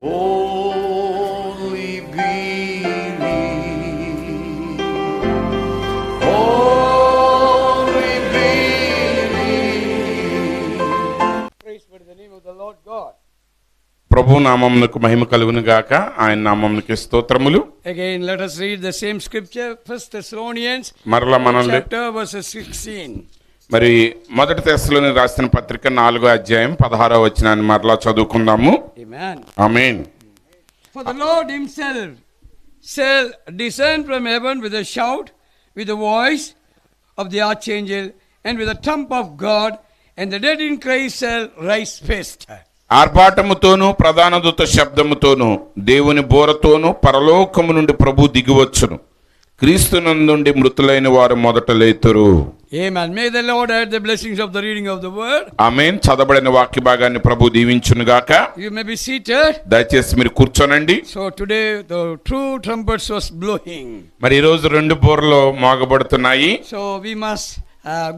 Only believe. Only believe. Praise be to the name of the Lord God. ప్రభు నామమునకు మహిమ కలుగును గాక. ఆయన నామమునకు స్తోత్రములు. Again, let us read the same scripture, 1 Thessalonians మరలా మనం chapter verses 16. మరి మొదటి తెస్సలోనికి రాసిన పత్రిక 4వ అధ్యాయం 16వ వచనాన్ని మరలా చదువుకుందాము. Amen. Amen. For the Lord himself shall descend from heaven with a shout, with the voice of the archangel, and with the trump of God, and the dead in Christ shall rise first. ఆర్భాటముతోను ప్రధాన దూత శబ్దముతోను దేవుని బోరతోను పరలోకము నుండి ప్రభు దిగివచ్చును. క్రీస్తునందుండి మృతులైన వారు మొదట లేతురు. Amen. May the Lord add the blessings of the reading of the word. ఆమేన్. చదవబడిన వాక్య భాగాన్ని ప్రభు దీవించును గాక. You may be seated. దయచేసి మీరు కూర్చోనండి. So today the true trumpets was blowing. మరి ఈ రోజు రెండు బోర్లు మోగబడుతున్నాయి. So we must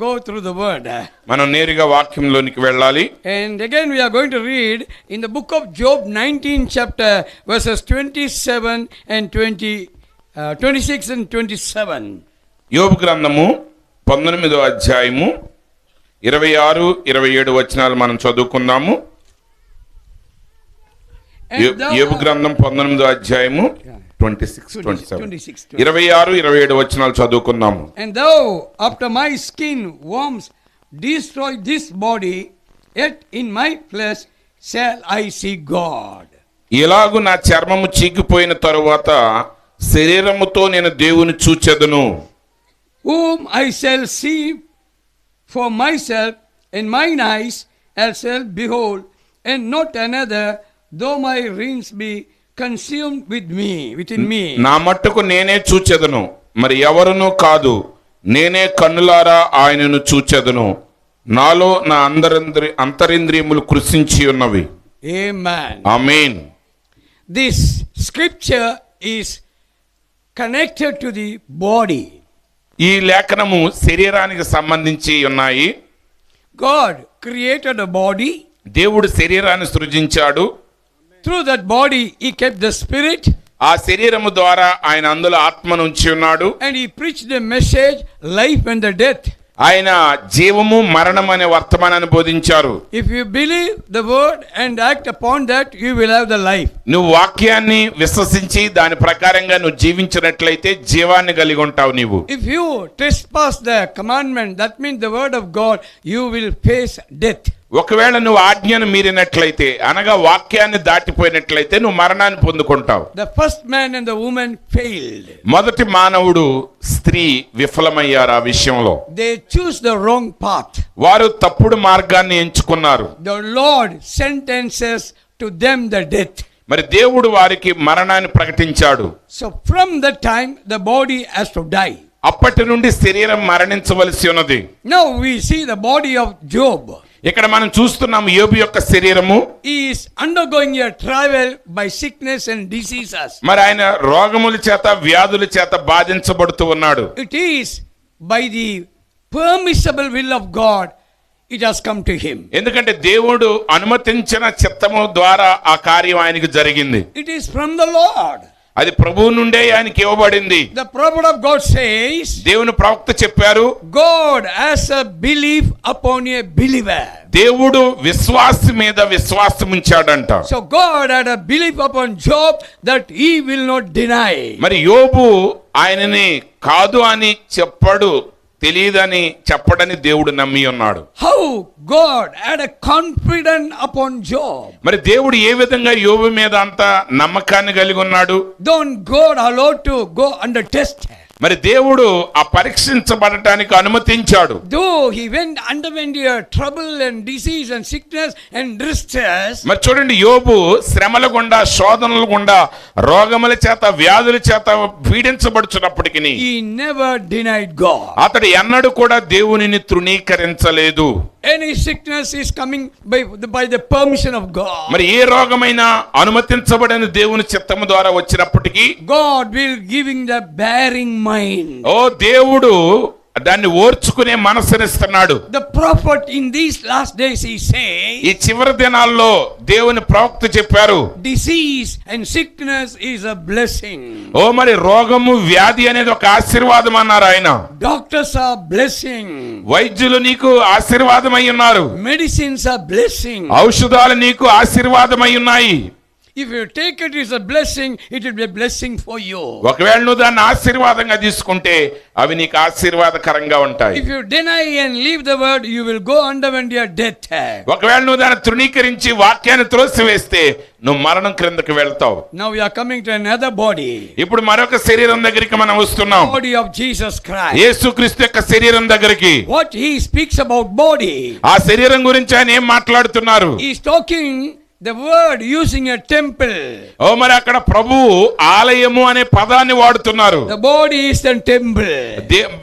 go through the word. మనం నేరుగా వాక్యంలోనికి వెళ్ళాలి. And again we are going to read in the book of Job 19 chapter verses 27 and 26 and 27. యోబు గ్రంథము 19వ అధ్యాయము 26, 27 వచనాలు మనం చదువుకుందాము. యోబు గ్రంథం 19వ అధ్యాయము 26, 27 వచనాలు చదువుకుందాము. And thou after my skin worms destroy this body, yet in my flesh shall I see God. ఇలాగు నా చర్మము చీకిపోయిన తరువాత శరీరముతో నేను దేవుని చూచెదను. Whom I shall see for myself, and mine eyes shall behold, and not another, though my reins be consumed within me. నా మట్టుకు నేనే చూచెదను, మరి ఎవరునూ కాదు. నేనే కన్నులారా ఆయనను చూచెదను. నాలో నా అంతరింద్రియములు కృషించి ఉన్నవి. Amen. Amen. This scripture is connected to the body. ఈ లేఖనము శరీరానికి సంబంధించి ఉన్నాయి. God created a body. దేవుడు శరీరాన్ని సృజించాడు. Through that body he kept the spirit. ఆ శరీరము ద్వారా ఆయన అందులో ఆత్మను ఉంచి ఉన్నాడు. And he preached the message, life and the death. ఆయన జీవము మరణం అనే వర్తమానాన్ని బోధించారు. If you believe the word and act upon that, you will have the life. నువ్వు వాక్యాన్ని విశ్వసించి దాని ప్రకారంగా నువ్వు జీవించినట్లయితే జీవాన్ని కలిగి ఉంటావు నీవు. If you trespass the commandment, that means the word of God, you will face death. ఒకవేళ నువ్వు ఆజ్ఞను మీరినట్లయితే అనగా వాక్యాన్ని దాటిపోయినట్లయితే నువ్వు మరణాన్ని పొందుకుంటావు. The first man and the woman failed. మొదటి మానవుడు స్త్రీ విఫలమయ్యారు ఆ విషయంలో. They choose the wrong path. వారు తప్పుడు మార్గాన్ని ఎంచుకున్నారు. The Lord sentences to them the death. మరి దేవుడు వారికి మరణాన్ని ప్రకటించాడు. So from that time the body has to die. అప్పటి నుండి శరీరం మరణించవలసి ఉన్నది. Now we see the body of Job. ఇక్కడ మనం చూస్తున్నాం యోబు యొక్క శరీరము. He is undergoing a travel by sickness and diseases. మరి ఆయన రోగముల చేత వ్యాధుల చేత బాధించబడుతూ ఉన్నాడు. It is by the permissible will of God it has come to him. ఎందుకంటే దేవుడు అనుమతించిన చిత్తము ద్వారా ఆ కార్యం ఆయనకు జరిగింది. It is from the Lord. అది ప్రభువు నుండే ఆయనకి ఇవ్వబడింది. The prophet of God says, దేవుని ప్రవక్త చెప్పారు, God has a belief upon a believer. దేవుడు విశ్వాసి మీద విశ్వాసం ఉంచాడంట. So God had a belief upon Job that he will not deny. మరి యోబు ఆయనని కాదు అని చెప్పడు, తెలియదని చెప్పడని దేవుడు నమ్మి ఉన్నాడు. How God had a confidence upon Job. మరి దేవుడు ఏ విధంగా యోబు మీద అంత నమ్మకాన్ని కలిగి ఉన్నాడు? Don't God allowed to go under test. మరి దేవుడు ఆ పరీక్షించబడటానికి అనుమతించాడు. Though he underwent trouble and disease and sickness and distress. మరి చూడండి, యోబు శ్రమల గుండా శోధనల గుండా రోగముల చేత వ్యాధుల చేత పీడించబడుచున్నప్పటికీ He never denied God. అతడు ఎన్నడూ కూడా దేవునిని తృణీకరించలేదు. Any sickness is coming by the permission of God. మరి ఏ రోగమైనా అనుమతించబడిన దేవుని చిత్తము ద్వారా వచ్చినప్పటికీ God will giving the bearing mind. ఓ దేవుడు దాన్ని ఓర్చుకునే మనసునిస్తున్నాడు. The prophet in these last days he says, ఈ చివరి దినాల్లో దేవుని ప్రవక్త చెప్పారు, disease and sickness is a blessing. ఓ మరి రోగము వ్యాధి అనేది ఒక ఆశీర్వాదం అన్నారు ఆయన. Doctors are blessing. వైద్యులు నీకు ఆశీర్వాదమై ఉన్నారు. Medicines are blessing. ఔషధాలు నీకు ఆశీర్వాదమై ఉన్నాయి. If you take it as a blessing, it will be a blessing for you. ఒకవేళ నువ్వు దాన్ని ఆశీర్వాదంగా తీసుకుంటే అవి నీకు ఆశీర్వాదకరంగా ఉంటాయి. If you deny and leave the word, you will go underwent your death. ఒకవేళ నువ్వు దాన్ని తృణీకరించి వాక్యాన్ని త్రోసివేస్తే నువ్వు మరణం క్రిందకి వెళ్తావు. Now we are coming to another body. ఇప్పుడు మరొక శరీరం దగ్గరికి మనం వస్తున్నాం. Body of Jesus Christ. యేసుక్రీస్తు యొక్క శరీరం దగ్గరికి. What he speaks about body. ఆ శరీరం గురించి ఆయన ఏం మాట్లాడుతున్నారు? He is talking the word using a temple. ఓ మరి అక్కడ ప్రభువు ఆలయము అనే పదాన్ని వాడుతున్నారు. The body is the temple.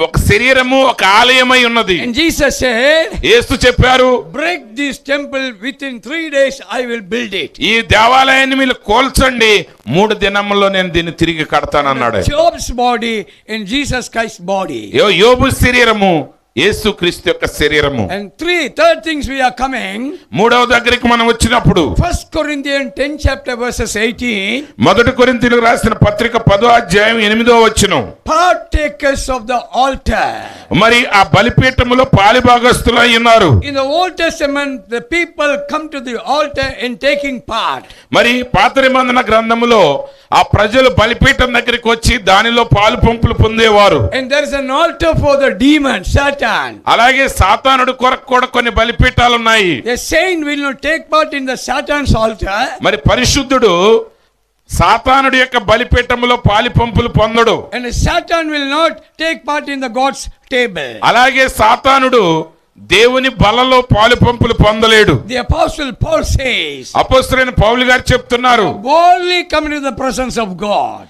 ఒక శరీరము ఒక ఆలయమై ఉన్నది. And Jesus said, యేసు చెప్పారు, break this temple within 3 days I will build it. ఈ దేవాలయాన్ని మీరు కోల్చండి, 3 దినముల్లో నేను దీన్ని తిరిగి కడతానన్నాడు. Job's body and Jesus Christ's body. యోబు శరీరము యేసుక్రీస్తు యొక్క శరీరము. And third things we are coming. మూడవ దగ్గరికి మనం వచ్చినప్పుడు 1 Corinthians 10 chapter verses 18. మొదటి కొరింథీయులకు రాసిన పత్రిక 10వ అధ్యాయం 8వ వచనం. Partakers of the altar. మరి ఆ బలిపీఠములో పాలిభాగస్తులై ఉన్నారు. In the Old Testament, the people come to the altar and taking part. మరి పాత నిబంధన గ్రంథములో ఆ ప్రజలు బలిపీఠం దగ్గరికి వచ్చి దానిలో పాలు పంపులు పొందేవారు. And there is an altar for the demon, Satan. అలాగే సాతానుడు కొరకు కూడా కొన్ని బలిపీఠాలు ఉన్నాయి. A saint will not take part in the Satan's altar. మరి పరిశుద్ధుడు సాతానుడి యొక్క బలిపీఠములో పాలి పంపులు పొందడు. And Satan will not take part in the God's table. అలాగే సాతానుడు దేవుని బలలో పాలు పంపులు పొందలేడు. The apostle Paul says, అపోస్తలుడైన పౌలు గారు చెప్తున్నారు, boldly come into the presence of God.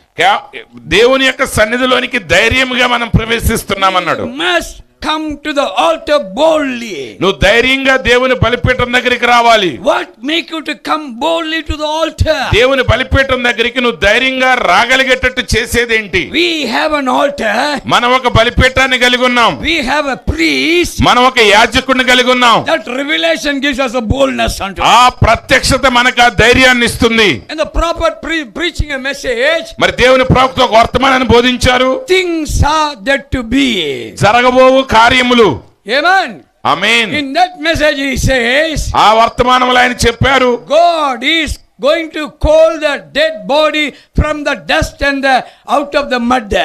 దేవుని యొక్క సన్నిధిలోనికి ధైర్యంగా మనం ప్రవేశిస్తున్నామన్నాడు. You must come to the altar boldly. నువ్వు ధైర్యంగా దేవుని బలిపీఠం దగ్గరికి రావాలి. What make you to come boldly to the altar? దేవుని బలిపీఠం దగ్గరికి నువ్వు ధైర్యంగా రాగలిగేటట్టు చేసేదేంటి? We have an altar. మనం ఒక బలిపీఠాన్ని కలిగి ఉన్నాం. We have a priest. మనం ఒక యాజకుడిని కలిగి ఉన్నాం. That revelation gives us a boldness unto us. ఆ ప్రత్యక్షత మనకు ఆ ధైర్యాన్ని ఇస్తుంది. And the prophet preaching a message. మరి దేవుని ప్రవక్త ఒక వర్తమానాన్ని బోధించారు. Things are that to be. జరగబోవు కార్యములు. Amen. Amen. In that message he says, ఆ వర్తమానంలో ఆయన చెప్పారు, God is going to call the dead body from the dust and the out of the mud.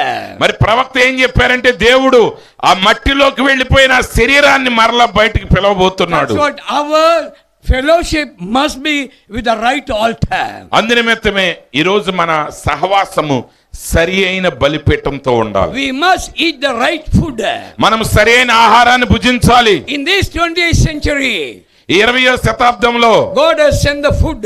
మరి ప్రవక్త ఏం చెప్పారంటే దేవుడు ఆ మట్టిలోకి వెళ్ళిపోయిన ఆ శరీరాన్ని మరలా బయటికి పిలవబోతున్నాడు. That's what our fellowship must be with the right altar. అందునిమిత్తమే ఈ రోజు మన సహవాసము సరి అయిన బలిపీఠంతో ఉండాలి. We must eat the right food. మనం సరి అయిన ఆహారాన్ని భుజించాలి. In this 20th century, ఈ 20వ శతాబ్దంలో God has sent the food.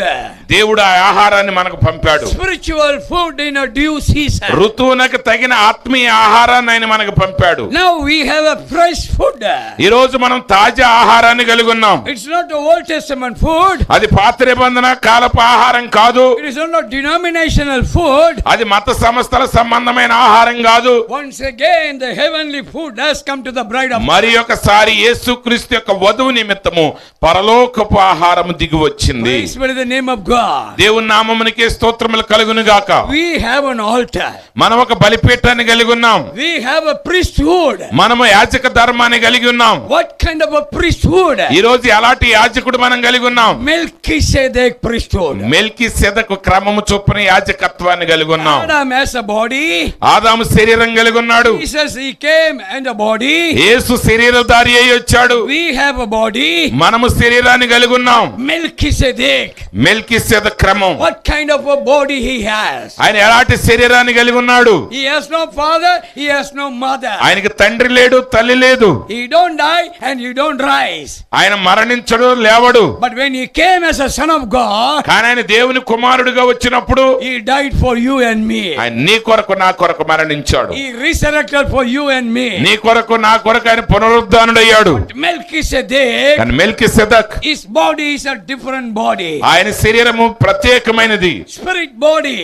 దేవుడు ఆ ఆహారాన్ని మనకు పంపాడు. Spiritual food in a due season. ఋతువునకు తగిన ఆత్మీయ ఆహారాన్ని ఆయన మనకు పంపాడు. Now we have a fresh food. ఈ రోజు మనం తాజా ఆహారాన్ని కలిగి ఉన్నాం. It's not the Old Testament food. అది పాత నిబంధన కాలపు ఆహారం కాదు. It is not denominational food. అది మత సంస్థల సంబంధమైన ఆహారం కాదు. Once again the heavenly food has come to the bride of మరి ఒకసారి యేసుక్రీస్తు యొక్క వధువు నిమిత్తము పరలోకపు ఆహారం దిగి వచ్చింది. Praise be the name of God. దేవుని నామమునకే స్తోత్రములు కలుగును గాక. We have an altar. మనం ఒక బలిపీఠాన్ని కలిగి ఉన్నాం. We have a priesthood. మనము యాజక ధర్మాన్ని కలిగి ఉన్నాం. What kind of a priesthood? ఈ రోజు ఎలాంటి యాజకుడు మనం కలిగి ఉన్నాం? Melchizedek priesthood. మెల్కీసెదకు క్రమము చొప్పున యాజకత్వాన్ని కలిగి ఉన్నాం. Adam has a body. ఆదాము శరీరం కలిగి ఉన్నాడు. Jesus he came and a body. యేసు శరీరధారి అయి వచ్చాడు. We have a body. మనము శరీరాన్ని కలిగి ఉన్నాం. Melchizedek. మెల్కీసెద క్రమం. What kind of a body he has? ఆయన ఎలాంటి శరీరాన్ని కలిగి ఉన్నాడు? He has no father, he has no mother. ఆయనకి తండ్రి లేడు, తల్లి లేదు. He don't die and he don't rise. ఆయన మరణించడు, లేవడు. But when he came as a son of God, కానీ ఆయన దేవుని కుమారుడిగా వచ్చినప్పుడు he died for you and me. ఆయన నీ కొరకు నా కొరకు మరణించాడు. He resurrected for you and me. నీ కొరకు నా కొరకు ఆయన పునరుద్ధానుడయ్యాడు. Melchizedek, కానీ మెల్కీసెదక్ his body is a different body. ఆయన శరీరం శరీరము ప్రత్యేకమైనది, spirit body.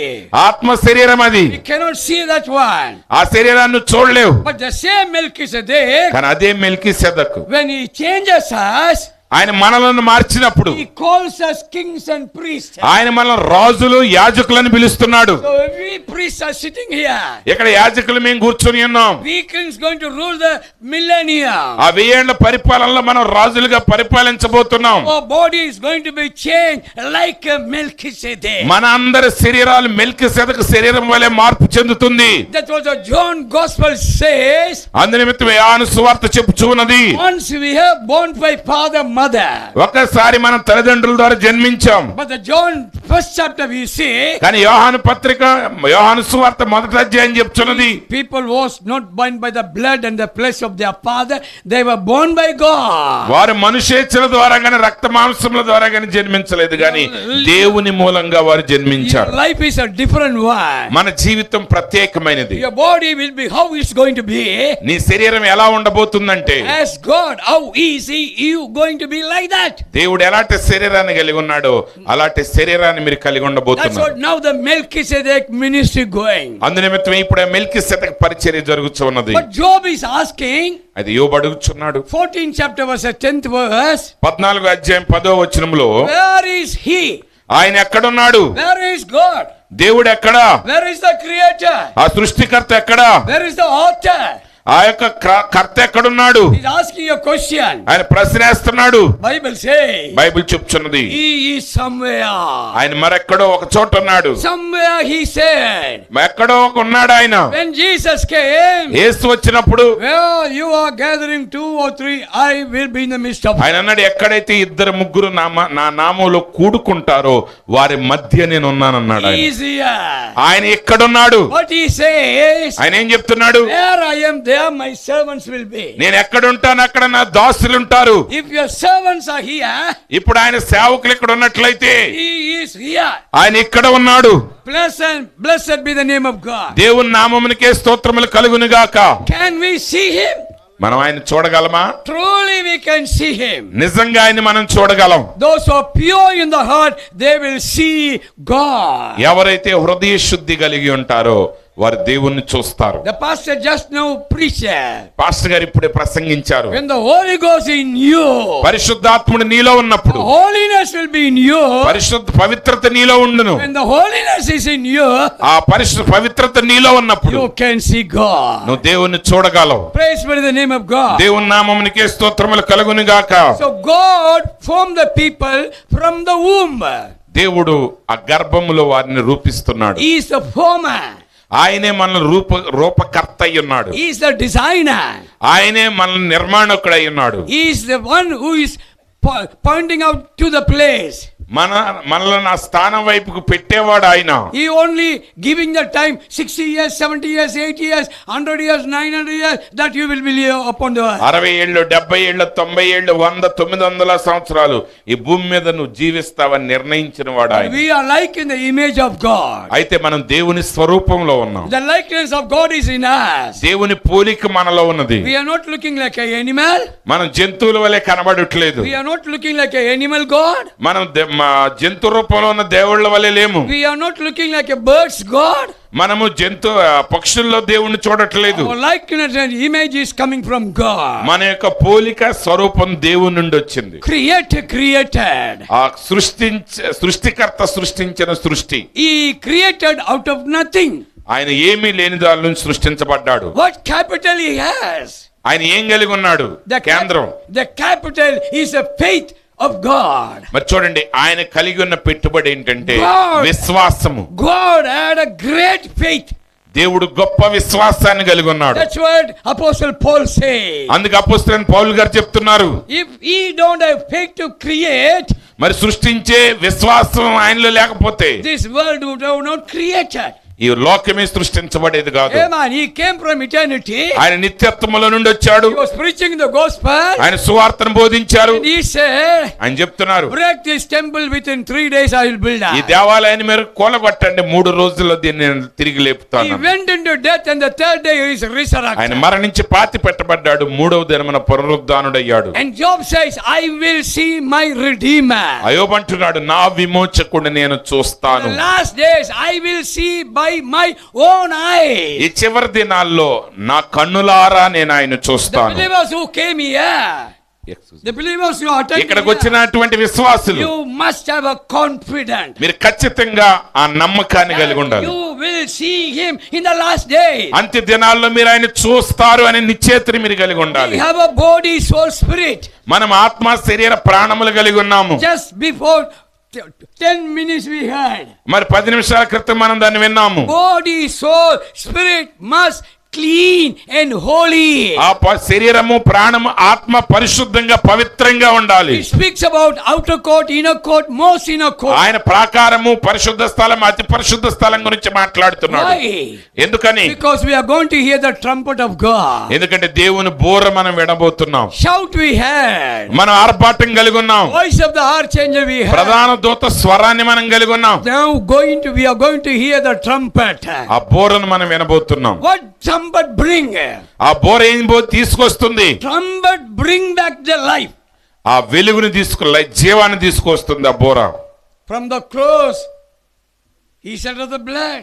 ఆత్మ శరీరం అది. We cannot see that one. ఆ శరీరాన్ని చూడలేవు. But the same Melchizedek, కానీ అదే మెల్కీసెదకు when he changes us, ఆయన మనలను మార్చినప్పుడు he calls us kings and priests. ఆయన మనల్ని రాజులు యాజకులను పిలుస్తున్నాడు. So we priests are sitting here. ఇక్కడ యాజకులు మేము కూర్చొని ఉన్నాం. We kings going to rule the millennium. ఆ 1000 ఏళ్ల పరిపాలనలో మనం రాజులుగా పరిపాలించబోతున్నాం. Our body is going to be changed like a Melchizedek. మన అందరి శరీరాలు మెల్కీసెదకు శరీరం వలె మార్పు చెందుతుంది. That's what the John Gospel says. అందునిమిత్తం యోహాను సువార్త చెప్పుచున్నది. Once we have born by father, mother. ఒకసారి మనం తల్లిదండ్రుల ద్వారా జన్మించాం. But the John first chapter we see. కానీ యోహాను పత్రిక యోహాను సువార్త మొదటి అధ్యాయం చెప్తున్నది. People was not born by the blood and the flesh of their father. They were born by God. వారు మనుషేచ్ఛల ద్వారా గాని రక్త మాంసముల ద్వారా గాని జన్మించలేదు, గాని దేవుని మూలంగా వారు జన్మించారు. Your life is a different one. మన జీవితం ప్రత్యేకమైనది. Your body will be how it's going to be. నీ శరీరం ఎలా ఉండబోతుందంటే, As God, how easy you going to be like that. దేవుడు ఎలాంటి శరీరాన్ని కలిగి ఉన్నాడో అలాంటి శరీరాన్ని మీరు కలిగి That's ఉండబోతున్నారు. what now the Melchizedek ministry going. అందునిమిత్తం ఇప్పుడు మెల్కీసెదకు పరిచర్య జరుగుతున్నది. But Job is asking, అది యోబు అడుగుచున్నాడు. 14th chapter verse 10th verse, 14వ అధ్యాయం 10వ వచనంలో where is he? ఆయన ఎక్కడున్నాడు? Where is God? దేవుడు ఎక్కడా? Where is the creator? ఆ సృష్టికర్త ఎక్కడా? Where is the author? ఆ యొక్క కర్త ఎక్కడున్నాడు? He's asking a question. ఆయన ప్రశ్నేస్తున్నాడు. Bible says బైబిల్ చెప్తున్నది he is somewhere. ఆయన మరెక్కడో ఒక చోట ఉన్నాడు. Somewhere he said. ఎక్కడో ఒక ఉన్నాడు ఆయన. When Jesus came, యేసు వచ్చినప్పుడు where you are gathering 2 or 3, I will be in the midst of you. ఆయన అన్నాడు, ఎక్కడైతే 2-3 నా నామంలో కూడుకుంటారో వారి మధ్య నేను ఉన్నానన్నాడు. He is here. ఆయన ఎక్కడున్నాడు? What he says, ఆయన ఏం చెప్తున్నాడు? where I am, there my servants will be. నేను ఎక్కడ ఉంటాను అక్కడ నా దాసులు ఉంటారు. If your servants are here, ఇప్పుడు ఆయన సేవకులు ఇక్కడ ఉన్నట్లయితే he is here. ఆయన ఇక్కడ ఉన్నాడు. Blessed be the name of God. దేవుని నామమునికే స్తోత్రములు కలుగును గాక. Can we see him? మనం ఆయన చూడగలమా? Truly we can see him. నిజంగా ఆయన మనం చూడగలం. Those who are pure in the heart, they will see God. ఎవరైతే హృదయ శుద్ధి కలిగి ఉంటారో వారు దేవుణ్ణి చూస్తారు. The pastor just now preached. Pastor గారు ఇప్పుడే ప్రసంగించారు. When the Holy Ghost in you, పరిశుద్ధాత్ముడు నీలో ఉన్నప్పుడు holiness will be in you. పవిత్రత నీలో ఉండును. When the holiness is in you, ఆ పవిత్రత నీలో ఉన్నప్పుడు you can see God. నువ్వు దేవుణ్ణి చూడగలవు. Praise be the name of God. దేవుని నామమునికే స్తోత్రములు కలుగును గాక. So God formed the people from the womb. దేవుడు ఆ గర్భములో వారిని రూపిస్తున్నాడు. He is the former. ఆయనే మన రూపకర్త అయి ఉన్నాడు. He is the designer. ఆయనే మన నిర్మాణకుడై ఉన్నాడు. He is the one who is pointing out to the place. మనల్ని ఆ స్థానం వైపుకు పెట్టేవాడు ఆయన. He only giving the time 60 years, 70 years, 80 years, 100 years, 900 years that you will be upon the earth. 60 ఏళ్ళు, 70 ఏళ్ళు, 90 ఏళ్ళు, 100, 900 సంవత్సరాలు ఈ భూమి మీద నువ్వు జీవిస్తావని నిర్ణయించిన వాడు ఆయన. We are like in the image of God. అయితే మనం దేవుని స్వరూపంలో ఉన్నాం. The likeness of God is in us. దేవుని పోలిక మనలో ఉన్నది. We are not looking like an animal. మనం జంతువుల వలె కనబడట్లేదు. We are not looking like an animal God. మనం జంతు రూపంలో ఉన్న దేవుళ్ళ వలె లేము. We are not looking like a bird's God. మనము పక్షుల్లో దేవుణ్ణి చూడట్లేదు. Our likeness and image is coming from God. మన యొక్క పోలిక స్వరూపం దేవుని నుండి వచ్చింది. Created. ఆ సృష్టికర్త సృష్టించిన సృష్టి. He created out of nothing. ఆయన ఏమీ లేని దాని నుంచి సృష్టించబడ్డాడు. What capital he has? ఆయన ఏం కలిగి ఉన్నాడు? కేంద్రం. The capital is a faith of God. మరి చూడండి, ఆయన కలిగి ఉన్న పెట్టుబడి ఏంటంటే విశ్వాసము. God had a great faith. దేవుడు గొప్ప విశ్వాసాన్ని కలిగి ఉన్నాడు. That's what Apostle Paul says. అందుకే అపోస్తలుడైన పౌలు గారు చెప్తున్నారు, if he don't have faith to create, మరి సృష్టించే విశ్వాసం ఆయనలో లేకపోతే this world would have not created. ఈ లోకమే సృష్టించబడేది కాదు. Amen. He came from eternity. ఆయన నిత్యత్వములో నుండి వచ్చాడు. He was preaching the gospel. ఆయన సువార్తను బోధించారు. And he said, ఆయన చెప్తున్నారు, break this temple within 3 days I will build ఈ up. దేవాలయాన్ని మీరు కూలగొట్టండి, 3 రోజుల్లో దీన్ని నేను తిరిగి He లేపుతాను. went into death and the third day he is ఆయన resurrected. మరణించి పాతి పెట్టబడ్డాడు, 3వ దినమున పునరుద్ధానుడయ్యాడు. And Job says, I will see my redeemer. అయోబు అంటున్నాడు, నా విమోచకుడిని నేను In చూస్తాను. the last days I will see by my own eyes. ఈ చివరి దినాల్లో నా కన్నులారా నేను ఆయన The చూస్తాను. believers who came here, the believers who attended ఇక్కడికి here, వచ్చినటువంటి విశ్వాసులు you must have a confidence. మీరు ఖచ్చితంగా ఆ నమ్మకాన్ని కలిగి ఉండాలి. You will see him in the last day. అంత్య దినాల్లో మీరు ఆయన చూస్తారు అనే నిశ్చయితని మీరు కలిగి We ఉండాలి. have a body, soul, spirit. మనం ఆత్మ శరీర ప్రాణములు కలిగి ఉన్నాము. Just before 10 minutes we heard. మరి 10 నిమిషాల క్రితం మనం దాన్ని విన్నాము. Body, soul, spirit must clean and holy. ఆ శరీరము ప్రాణము ఆత్మ పరిశుద్ధంగా పవిత్రంగా ఉండాలి. It speaks about outer court, inner court, most inner court. ఆయన ప్రాకారము, పరిశుద్ధ స్థలం, అతి పరిశుద్ధ స్థలం గురించి మాట్లాడుతున్నాడు. Why? ఎందుకని? Because we are going to hear the trumpet of God. ఎందుకంటే దేవుని బోర మనం వినబోతున్నాం. Shout we heard. మనం ఆర్భాటం కలిగి ఉన్నాం. Voice of the archangel we heard. ప్రధాన దూత స్వరాన్ని మనం కలిగి ఉన్నాం. Now we are going to hear the trumpet. ఆ బోరను మనం వినబోతున్నాం. What trumpet bring? ఆ బోర ఏం తీసుకొస్తుంది? Trumpet bring back the life. ఆ వెలుగుని జీవాన్ని తీసుకొస్తుంది ఆ బోర. From the cross he shed the blood.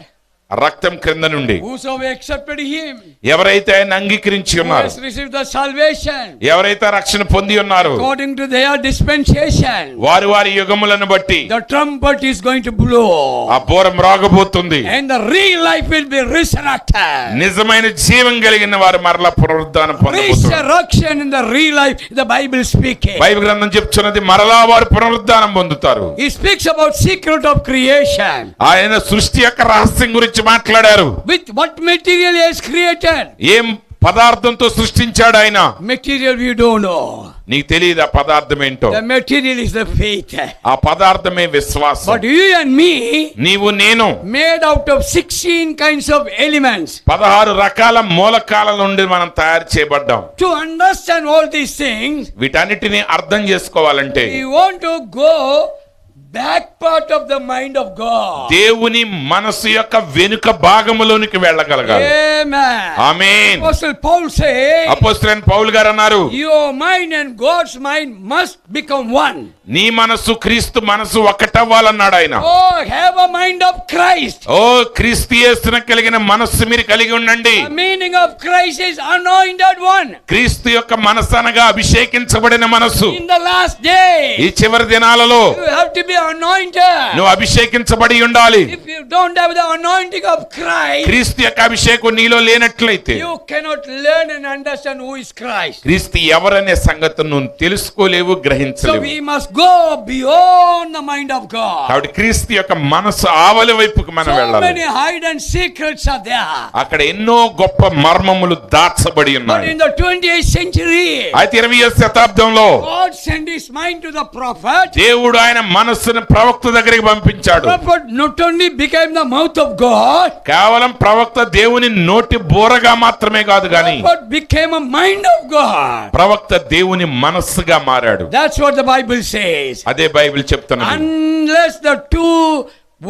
రక్తం క్రింద నుండి Whosoever accepted him, ఎవరైతే ఆయన అంగీకరించి who ఉన్నారు, has received the salvation ఎవరైతే రక్షణ పొంది ఉన్నారు, according to their dispensation, వారి వారి యుగములను బట్టి the trumpet is going to blow. ఆ బోర మ్రోగబోతుంది. And the real life will be resurrected. నిజమైన జీవం కలిగిన వారు మరలా పునరుద్ధానం పొందబోతున్నారు. Resurrection in the real life, the Bible speaking. Bible గ్రంథం చెప్తున్నది మరలా వారు పునరుద్ధానం పొందుతారు. He speaks about secret of creation. ఆయన సృష్టి యొక్క రహస్యం గురించి మాట్లాడారు. With what material he has created? ఏం పదార్థంతో సృష్టించాడు ఆయన? Material we don't know. నీకు తెలియదు ఆ పదార్థం ఏంటో. The material is the faith. ఆ పదార్థమే విశ్వాసం. But you and me, నీవు నేను made out of 16 kinds of elements. 16 రకాల మూలకాల నుండి మనం తయారు చేయబడ్డాం. To understand all these things, వీటన్నిటిని అర్థం చేసుకోవాలంటే we want to go back part of the mind of God. దేవుని మనసు యొక్క వెనుక భాగములోనికి వెళ్ళగలగాలి. Amen. ఆమేన్. Apostle Paul says, అపోస్తలుడైన పౌలు గారు అన్నారు, your mind and God's mind must become one. నీ మనసు క్రీస్తు మనసు ఒకటవ్వాలన్నాడు ఆయన. Oh, have a mind of Christ. ఓ క్రీస్తు యేసున కలిగిన మనస్సు మీరు కలిగి ఉండండి. The meaning of Christ is anointed one. క్రీస్తు యొక్క మనసు అనగా అభిషేకించబడిన మనసు. In the last day, ఈ చివరి దినాలలో you have to be anointed. నువ్వు అభిషేకించబడి ఉండాలి. If you don't have the anointing of Christ, క్రీస్తు యొక్క అభిషేకం నీలో లేనట్లయితే you cannot learn and understand who is Christ. క్రీస్తు ఎవరనే సంగతిని నువ్వు తెలుసుకోలేవు, So గ్రహించలేవు. we must go beyond the mind of God. కాబట్టి క్రీస్తు యొక్క మనసు ఆవలి వైపుకు మనం So వెళ్ళాలి. many hidden secrets are there. అక్కడ ఎన్నో గొప్ప మర్మములు దాచబడి But ఉన్నాయి. in the 20th century, అయితే 20వ శతాబ్దంలో God sent his mind to the prophet. దేవుడు ఆయన మనస్సును ప్రవక్త దగ్గరికి పంపించాడు. Prophet not only became the mouth of God, కేవలం ప్రవక్త దేవుని నోటి బోరగా మాత్రమే కాదు గాని prophet became a mind of God. ప్రవక్త దేవుని మనస్సుగా మారాడు. That's what the Bible says. అదే బైబిల్ చెప్తున్నది. Unless the two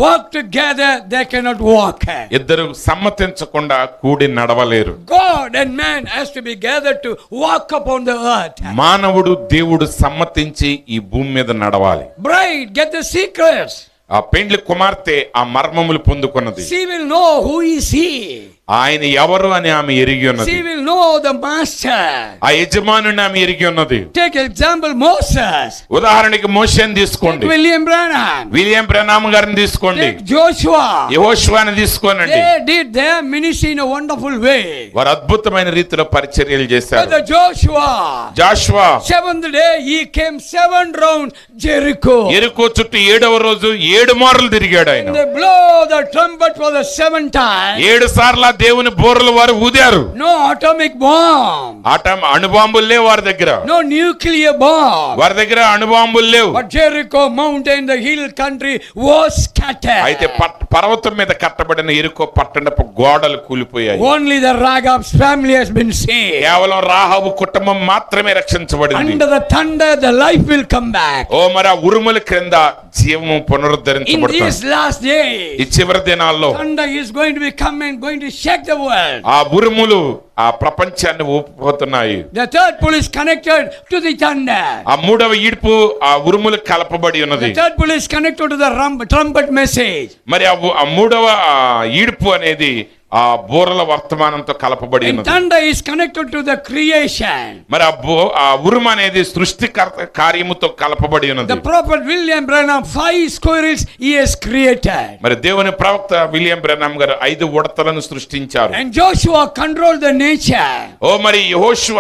walk together, they cannot walk. ఇద్దరు సమ్మతించకుండా కూడి నడవలేరు. God and man has to be gathered to walk upon the earth. మానవుడు దేవుడు సమ్మతించి ఈ భూమి మీద నడవాలి. Bride, get the secrets. ఆ పెండ్లి కుమార్తె ఆ మర్మములు పొందుకున్నది. She will know who is he. ఆయన ఎవరు అని ఆమె ఎరిగి ఉన్నది. She will know the master. ఆ యజమానుని ఆమె ఎరిగి ఉన్నది. Take example Moses. ఉదాహరణకి మోషేని తీసుకోండి. Take William Branham. William Branham గారిని తీసుకోండి. Take Joshua. యెహోషువని తీసుకోనండి. They did their ministry in a wonderful way. వారు అద్భుతమైన రీతిలో పరిచర్యలు చేశారు. Brother Joshua, Jashuva 7th day he came 7 round Jericho. యెరికో చుట్టూ 7వ రోజు 7 మార్లు తిరిగాడు ఆయన. They blow the trumpet for the 7th time. 7 సార్లు దేవుని బోరలు వారు ఊదారు. No atomic bomb. అణుబాంబులు లేవు వారి దగ్గర. No nuclear bomb. వారి దగ్గర అణుబాంబులు లేవు. But Jericho mountain, the hill country was scattered. అయితే పర్వతం మీద కట్టబడిన ఎరికో పట్టణపు గోడలు కూలిపోయాయి. Only the Rahab's family has been saved. కేవలం రాహాబు కుటుంబం మాత్రమే రక్షించబడింది. Under the thunder, the life will come back. ఓ మరి ఆ ఉరుముల క్రింద జీవము In పునరుద్ధరించబడుతుంది. these last days, ఈ చివరి దినాల్లో thunder is going to be coming, going to shake the world. ఆ ఉరుములు ఆ ప్రపంచాన్ని ఊపిపోతున్నాయి. The third pull is connected to the thunder. ఆ మూడవ ఈడ్పు ఆ ఉరుములు కలపబడి ఉన్నది. The third pull is connected to the trumpet message. మరి ఆ మూడవ ఈడ్పు అనేది ఆ బూరల వర్తమానంతో కలపబడి And ఉన్నది. thunder is connected to the creation. మరి ఆ ఉరుము అనేది సృష్టికర్త కార్యముతో కలపబడి ఉన్నది. The prophet William Branham 5 squirrels he has created. మరి దేవుని ప్రవక్త విలియం బ్రెనమ్ గారు 5 ఉడతలను సృష్టించారు. And Joshua controlled the nature. ఓ మరి యెహోషువ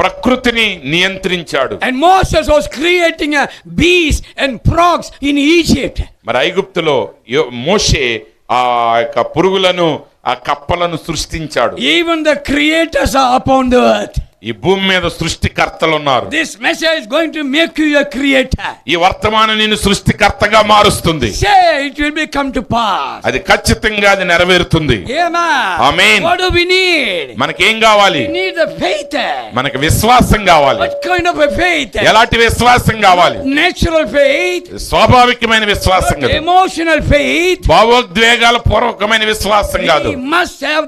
ప్రకృతిని నియంత్రించాడు. And Moses was creating a beast and frogs in Egypt. మరి ఐగుప్తులో మోషే ఆ యొక్క పురుగులను ఆ కప్పలను సృష్టించాడు. Even the creators are upon the earth. ఈ భూమి మీద సృష్టికర్తలు ఉన్నారు. This message is going to make you a creator. ఈ వర్తమానం నిన్ను సృష్టికర్తగా మారుస్తుంది. Say it will be come to pass. అది ఖచ్చితంగా అది నెరవేరుతుంది. Amen. Amen. What do we need? మనకేం కావాలి? We need the faith. మనకి విశ్వాసం కావాలి. What kind of a faith? ఎలాంటి విశ్వాసం కావాలి? Natural faith. స్వాభావికమైన విశ్వాసం కాదు. Emotional faith. భావోద్వేగాల పూర్వకమైన విశ్వాసం కాదు. We must have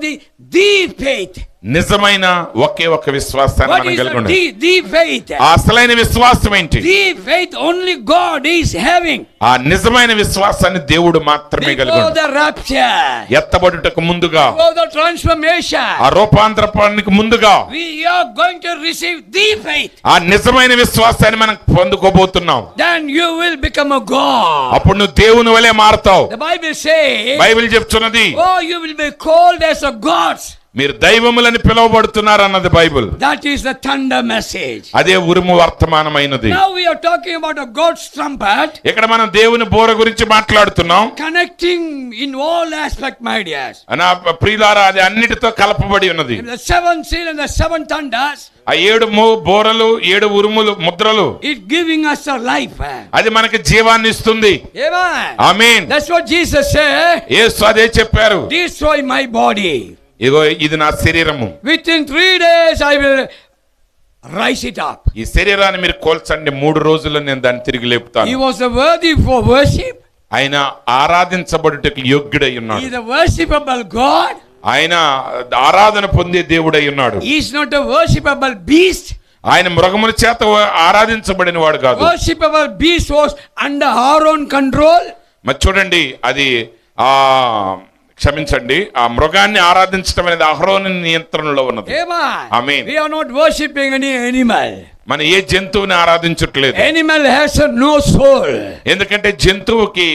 the faith. నిజమైన ఒకే ఒక విశ్వాసాన్ని What మనం is కలిగి ఉండాలి. the faith? ఆ అసలైన విశ్వాసం ఏంటి? The faith only God is having. ఆ నిజమైన విశ్వాసాన్ని దేవుడు మాత్రమే కలిగి Before ఉన్నాడు. the rapture, ఎత్తబడుటకు ముందుగా, before the transformation, ఆ రూపాంతరానికి ముందుగా we are going to receive the faith. ఆ నిజమైన విశ్వాసాన్ని మనం పొందుకోబోతున్నాం. Then you will become a God. అప్పుడు నువ్వు దేవుని వలె మారతావు. The Bible says, బైబిల్ చెప్తున్నది oh, you will be called as a gods. మీరు దైవములని పిలువబడుతున్నారు అన్నది Bible. That is the thunder message. అదే ఉరుము వర్తమానమైనది. Now we are talking about a God's trumpet. ఇక్కడ మనం దేవుని బోర గురించి మాట్లాడుతున్నాం. Connecting in all aspect, my dears. నా ప్రియులారా అది అన్నిటితో కలపబడి ఉన్నది. The seven seal and the seven thunders. ఆ 7 బోరలు 7 ఉరుములు ముద్రలు It giving us a life. అది మనకి జీవాన్ని ఇస్తుంది. Amen. Amen. That's what Jesus said. యేసు అదే చెప్పారు. Destroy my body. ఇగో ఇది నా శరీరము. Within 3 days I will rise it up. ఈ శరీరాన్ని మీరు కోల్చండి, 3 రోజుల్లో నేను దాన్ని తిరిగి He లేపుతాను. was worthy for worship. ఆయన ఆరాధించబడుటకు యోగ్యుడై He ఉన్నాడు. is a worshipable God. ఆయన ఆరాధన పొందే దేవుడై ఉన్నాడు. He is not a worshipable beast. ఆయన మృగముల చేత ఆరాధించబడిన వాడు కాదు. Worshipable beast was under our own control. మరి చూడండి, అది క్షమించండి, ఆ మృగాన్ని ఆరాధించడం అనేది అహరోను నియంత్రణలో ఉన్నది. Amen. Amen. We are not worshipping any animal. మన ఏ జంతువుని ఆరాధించట్లేదు. Animal has no soul. ఎందుకంటే జంతువుకి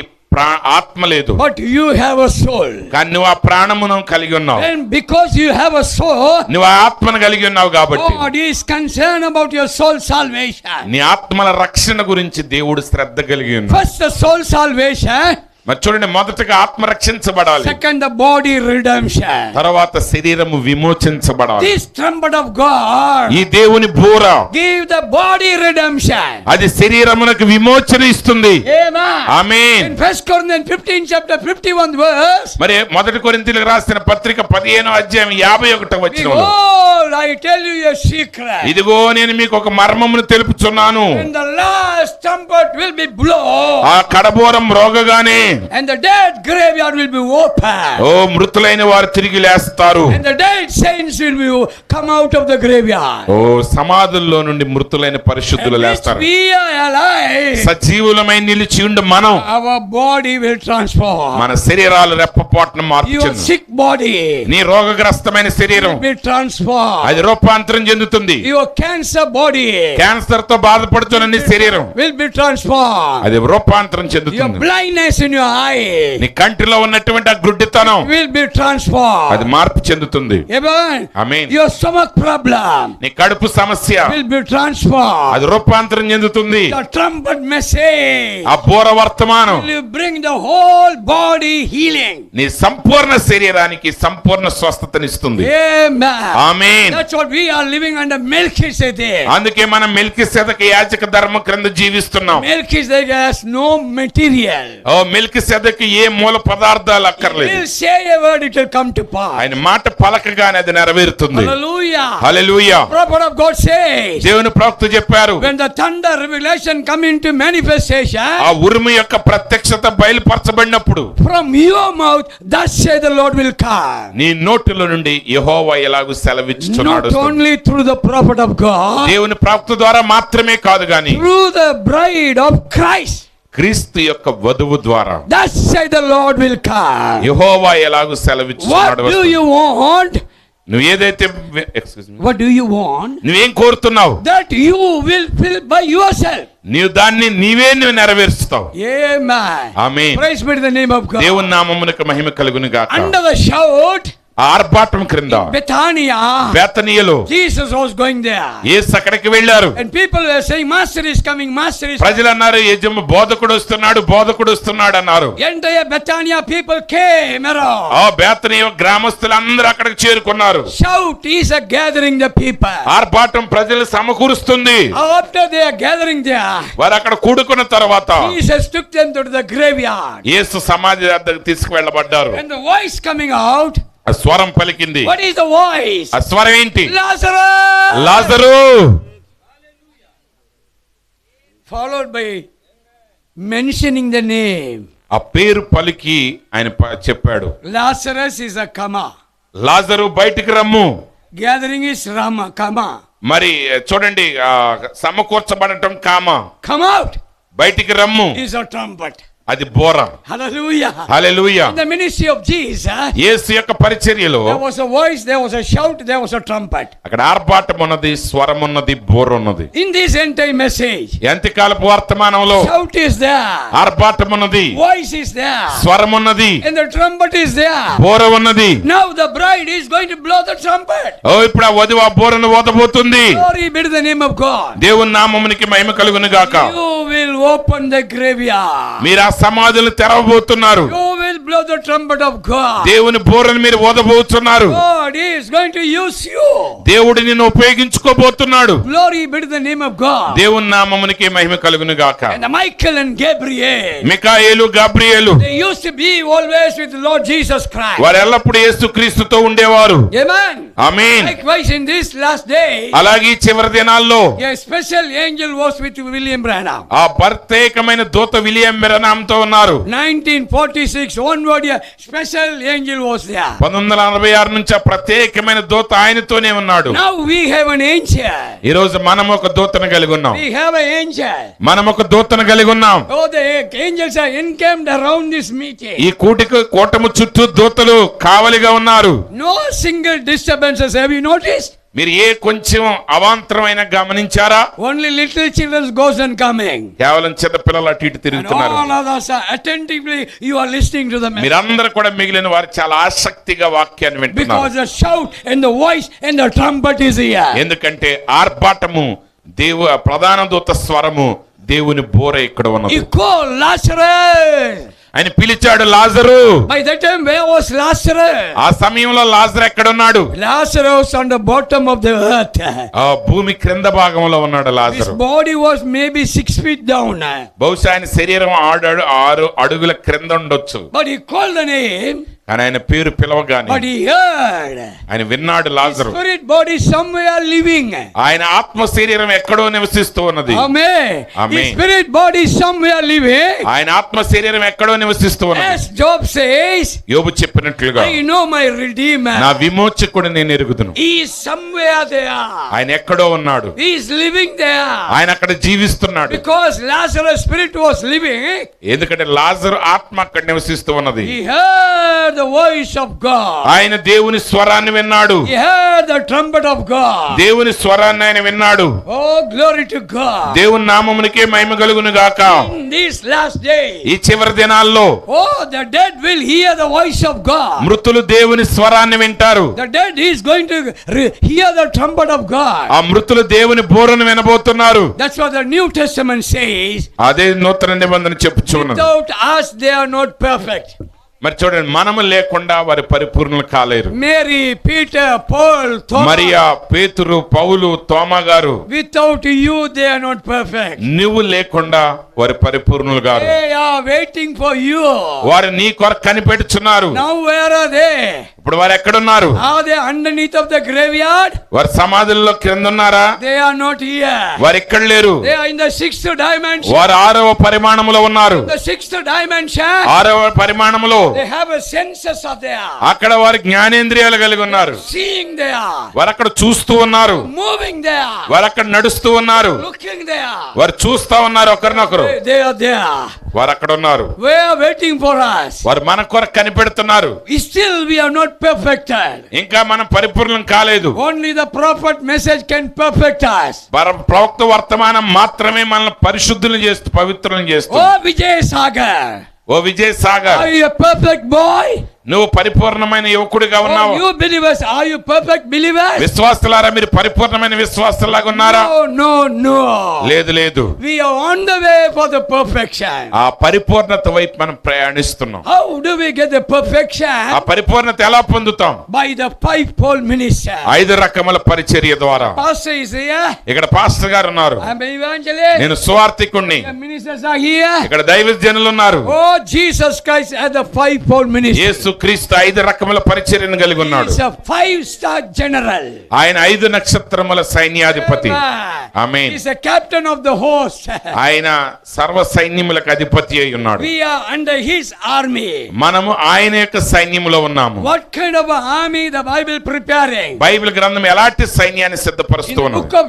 ఆత్మ లేదు. But you have a soul. కానీ నువ్వు ఆ ప్రాణమును కలిగి ఉన్నావు. And because you have a soul, నువ్వు ఆ ఆత్మను కలిగి ఉన్నావు కాబట్టి God is concerned about your soul salvation. నీ ఆత్మల రక్షణ గురించి దేవుడు శ్రద్ధ కలిగి ఉన్నాడు. First the soul salvation. మరి చూడండి, మొదటగా ఆత్మ రక్షించబడాలి. Second the body redemption. తర్వాత శరీరము విమోచించబడాలి. This trumpet of God ఈ దేవుని బూర give the body redemption. అది శరీరమునకు విమోచన ఇస్తుంది. Amen. Amen. In 1 Corinthians 15 chapter 51 verse, మరి మొదటి కొరింథీయులకు రాసిన పత్రిక 15వ అధ్యాయం 51వ వచనంలో, behold, I tell you a secret. ఇదిగో నేను మీకు ఒక మర్మమును తెలుపుచున్నాను. When the last trumpet will be blown, ఆ కడబోరం రోగగానే and the dead graveyard will be open, ఓ మృతులైన వారు తిరిగి లేస్తారు. and the dead saints will be come out of the graveyard, ఓ సమాధుల్లో నుండి మృతులైన పరిశుద్ధులు and which లేస్తారు. we are alive, సజీవులమై నిలిచి ఉండు మనం, our body will transform. మన శరీరాలు రెప్పపాటును Your మార్చును. sick body నీ రోగగ్రస్తమైన శరీరం will transform. అది రూపాంతరం చెందుతుంది. Your cancer body క్యాన్సర్ తో బాధపడుతున్న నీ శరీరం will be transformed. అది రూపాంతరం Your చెందుతుంది. blindness in your eye నీ కంటిలో ఉన్నటువంటి ఆ గుడ్డితనం will be transformed. అది మార్పు చెందుతుంది. Amen. Amen. Your stomach problem నీ కడుపు సమస్య will be transformed. అది రూపాంతరం చెందుతుంది. The trumpet message ఆ బోర వర్తమానం will bring the whole body healing. నీ సంపూర్ణ శరీరానికి సంపూర్ణ స్వస్థతనిస్తుంది. Amen. Amen. That's what we are living under Melchizedek. అందుకే మనం మెల్కీసెదెకు యాజక ధర్మం క్రింద జీవిస్తున్నాం. Melchizedek has no material. ఓ మెల్కీసెదెకు ఏ మూల పదార్థాలు He అక్కర్లేదు. will say a word, it will come to pass. ఆయన మాట పలకగానే అది నెరవేరుతుంది. Hallelujah. Hallelujah. Prophet of God says, దేవుని ప్రవక్త చెప్పారు, when the thunder revelation come into manifestation, ఆ ఉరుము యొక్క ప్రత్యక్షత బయలుపరచబడినప్పుడు from your mouth, thus say the Lord will come. నీ నోటిలో నుండి యెహోవా ఎలాగూ సెలవిచ్చుచున్నాడు. Not only through the prophet of God, దేవుని ప్రవక్త ద్వారా మాత్రమే కాదు గాని through the bride of Christ. క్రీస్తు యొక్క వధువు ద్వారా Thus say the Lord will come. యెహోవా ఎలాగూ What సెలవిచ్చుచున్నాడు. do you want? నువ్వు ఏదైతే excuse me What do you want? నువ్వేం కోరుతున్నావు That you will fill by yourself. నీవు దాన్ని నువ్వు నెరవేరుస్తావు. Amen. Amen. Praise be to the name of God. దేవుని నామమునకు మహిమ కలుగును గాక. Under the shout, ఆర్భాటం క్రింద Bethania, బేతనీయలో Jesus was going there. యేసు అక్కడికి వెళ్ళారు. And people were saying, Master is coming, Master is coming. ప్రజలు అన్నారు, బోధకుడు వస్తున్నాడు అన్నారు. Entire Bethania people came around. ఆ బేతనీయ గ్రామస్తులందరూ అక్కడికి చేరుకున్నారు. Shout is a gathering the people. ఆర్భాటం ప్రజలు సమకూరుస్తుంది. After they are gathering there, వారు అక్కడ కూడుకున్న తర్వాత Jesus took them to the graveyard. యేసు సమాధి వద్దకు తీసుకువెళ్ళబడ్డారు. And the voice coming out, ఆ స్వరం పలికింది. what is the voice? ఆ స్వరం ఏంటి? Lazarus! Lazarus. Followed by mentioning the name. ఆ పేరు పలికి ఆయన చెప్పాడు, Lazarus is a kama. లాజరు బయటికి రమ్ము. Gathering is Rama, kama. మరి చూడండి, సమకూర్చబడటం కామ, Come out బయటికి రమ్ము is a trumpet. అది బోర. Hallelujah. Hallelujah. In the ministry of Jesus, యేసు యొక్క పరిచర్యలో there was a voice, there was a shout, there was a trumpet. అక్కడ ఆర్భాటం ఉన్నది, స్వరం ఉన్నది, బోర ఉన్నది. In this entire message, ఎంతకాలపు వర్తమానంలో shout is there, ఆర్భాటం ఉన్నది, voice is there, స్వరం ఉన్నది, and the trumpet is there. బోర ఉన్నది. Now the bride is going to blow the trumpet. ఓ ఇప్పుడు ఆ వధువు ఆ బోరను ఊదబోతుంది. Glory be to the name of God. దేవుని నామమునికి మహిమ కలుగును గాక. You will open the graveyard. మీరు ఆ సమాధులు తెరవబోతున్నారు. You will blow the trumpet of God. దేవుని బోరను మీరు ఊదబోతున్నారు. God is going to use you. దేవుడు నిన్ను ఉపయోగించుకోబోతున్నాడు. Glory be to the name of God. దేవుని నామమునికి మహిమ కలుగును గాక. And the Michael and Gabriel, మికాయేలు, Gabriel they used to be always with the Lord Jesus Christ. వారు ఎల్లప్పుడూ యేసుక్రీస్తుతో ఉండేవారు. Amen. Amen. Likewise in this last day, అలాగే ఈ చివరి దినాల్లో a special angel was with William Branham. ఆ ప్రత్యేకమైన దూత విలియం బ్రహాంతో ఉన్నారు. 1946 onward, a special angel was there. 1946 నుంచి ఆ ప్రత్యేకమైన దూత ఆయనతోనే ఉన్నాడు. Now we have an angel. ఈ రోజు మనం ఒక దూతను కలిగి ఉన్నాం. We have an angel. మనం ఒక దూతను కలిగి ఉన్నాం. Oh, the angels are encamped around this meeting. ఈ కూటము చుట్టూ దూతలు కావలిగా ఉన్నారు. No single disturbances. Have you noticed? మీరు ఏ కొంచెం అవాంతరమైన గమనించారా? Only little children goes and coming. కేవలం చిన్న పిల్లలు అటు ఇటు And తిరుగుతున్నారు. all others are attentively, you are listening to the message. మీరందరూ కూడా మిగిలిన వారు చాలా ఆసక్తిగా వాక్యాన్ని వింటున్నారు. Because the shout and the voice and the trumpet is here. ఎందుకంటే ఆర్భాటము, ప్రధాన దూత స్వరము, దేవుని బోర ఇక్కడ ఉన్నది. He called Lazarus. ఆయన పిలిచాడు, లాజరు. By that time, where was Lazarus? ఆ సమయంలో లాజరు ఎక్కడ ఉన్నాడు? Lazarus on the bottom of the earth. ఆ భూమి క్రింద భాగంలో ఉన్నాడు His Lazarus. body was maybe 6 feet down. బహుశా ఆయన శరీరం 6 అడుగుల క్రింద ఉండొచ్చు. But he called the name. కానీ ఆయన పేరు పిలవగానే But he heard. ఆయన విన్నాడు, లాజరు. Spirit body somewhere living. ఆయన ఆత్మ శరీరం ఎక్కడో నివసిస్తూ ఉన్నది. Amen. Amen. His spirit body somewhere living. ఆయన ఆత్మ శరీరం ఎక్కడో నివసిస్తూ ఉన్నది. As Job says, యోబు చెప్పినట్లుగా, I know my Redeemer. నా విమోచకుడు నేను ఎరుగుదును. He is somewhere there. ఆయన ఎక్కడో ఉన్నాడు. He is living there. ఆయన అక్కడ జీవిస్తున్నాడు. Because Lazarus' spirit was living. ఎందుకంటే లాజరు ఆత్మ అక్కడ నివసిస్తూ ఉన్నది. He heard the voice of God. ఆయన దేవుని స్వరాన్ని విన్నాడు. He heard the trumpet of God. దేవుని స్వరాన్ని ఆయన విన్నాడు. Oh, glory to God. దేవుని నామమునికే మహిమ కలుగును గాక. In these last days, ఈ చివరి దినాల్లో oh, the dead will hear the voice of God. మృతులు దేవుని స్వరాన్ని వింటారు. The dead is going to hear the trumpet of God. ఆ మృతులు దేవుని బోరను వినబోతున్నారు. That's what the New Testament says. అదే నూతన నిబంధన చెప్పుచున్నది. Without us, they are not perfect. మరి చూడండి, మనము లేకుండా వారి పరిపూర్ణులు కాలేరు. Mary, Peter, Paul, Thomas. Mariya, పేతురు, పౌలు, తోమా గారు, Without you, they are not perfect. నువ్వు లేకుండా వారి పరిపూర్ణులు గారు. They are waiting for you. వారు నీ కొరకు కనిపెట్టుచున్నారు. Now where are they? ఇప్పుడు వారు ఎక్కడున్నారు? Are they underneath of the graveyard? వారు సమాధుల్లో కింద ఉన్నారా? They are not here. వారు ఇక్కడ లేరు. They are in the sixth dimension. వారు 6వ పరిమాణములో ఉన్నారు. The sixth dimension. 6వ పరిమాణములో They have a senses of there. అక్కడ వారి జ్ఞానేంద్రియాలు కలిగి ఉన్నారు. Seeing there. వారు అక్కడ చూస్తూ ఉన్నారు. Moving there. వారు అక్కడ నడుస్తూ ఉన్నారు. Looking there. వారు చూస్తా ఉన్నారు ఒకరినొకరు. They are there. వారు అక్కడ ఉన్నారు. We are waiting for us. వారు మన కొరకు కనిపెడుతున్నారు. Still we are not perfected. ఇంకా మనం పరిపూర్ణం కాలేదు. Only the prophet message can perfect us. ప్రవక్త వర్తమానం మాత్రమే మనల్ని పరిశుద్ధులను చేస్తూ పవిత్రులను చేస్తుంది. Oh, Vijay Sagar. Oh Vijay Sagar, Are you a perfect boy? నువ్వు పరిపూర్ణమైన యువకుడిగా ఉన్నావు. Oh, you believers, are you perfect believers? విశ్వాసులారా, మీరు పరిపూర్ణమైన విశ్వాసులాగా ఉన్నారా? No. లేదు లేదు. We are on the way for the perfection. ఆ పరిపూర్ణత వైపు మనం ప్రయాణిస్తున్నాం. How do we get the perfection? ఆ పరిపూర్ణత ఎలా పొందుతాం? By the fivefold ministry. 5 రకముల పరిచర్య ద్వారా. Pastor is here. ఇక్కడ పాస్టర్ గారు ఉన్నారు. I'm an evangelist. నేను సువార్తికుణ్ణి. The ministers are here. ఇక్కడ దైవజనులు ఉన్నారు. Oh, Jesus Christ has the fivefold ministry. యేసు క్రీస్తు 5 రకముల పరిచర్యను కలిగి ఉన్నాడు. He is a 5-star general. ఆయన 5 నక్షత్రముల సైన్యాధిపతి. ఆమేన్. He is a captain of the host. ఆయన సర్వ సైన్యములకు అధిపతి అయి ఉన్నాడు. We are under his army. మనము ఆయన యొక్క సైన్యములో ఉన్నాము. What kind of an army the Bible preparing? Bible గ్రంథం ఎలాంటి సైన్యాన్ని సిద్ధపరుస్తూ In the ఉన్నది? book of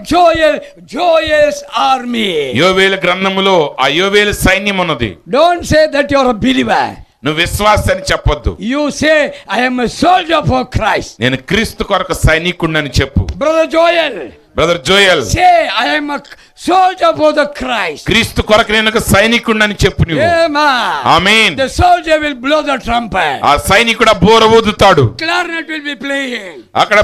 Joel's army. యోవేలు గ్రంథములో ఆ యోవేలు సైన్యం ఉన్నది. Don't say that you're a believer. నువ్వు విశ్వాసి అని చెప్పొద్దు. You say I am a soldier for Christ. నేను క్రీస్తు కొరకు సైనికుడిని చెప్పు. Brother Joel, brother Joel, say I am a soldier for the Christ. క్రీస్తు కొరకు నేను ఒక సైనికుడిని చెప్పు నువ్వు. Amen. Amen. The soldier will blow the trumpet. ఆ సైనికుడు ఆ బోర ఊదుతాడు. Clarinet will be playing. అక్కడ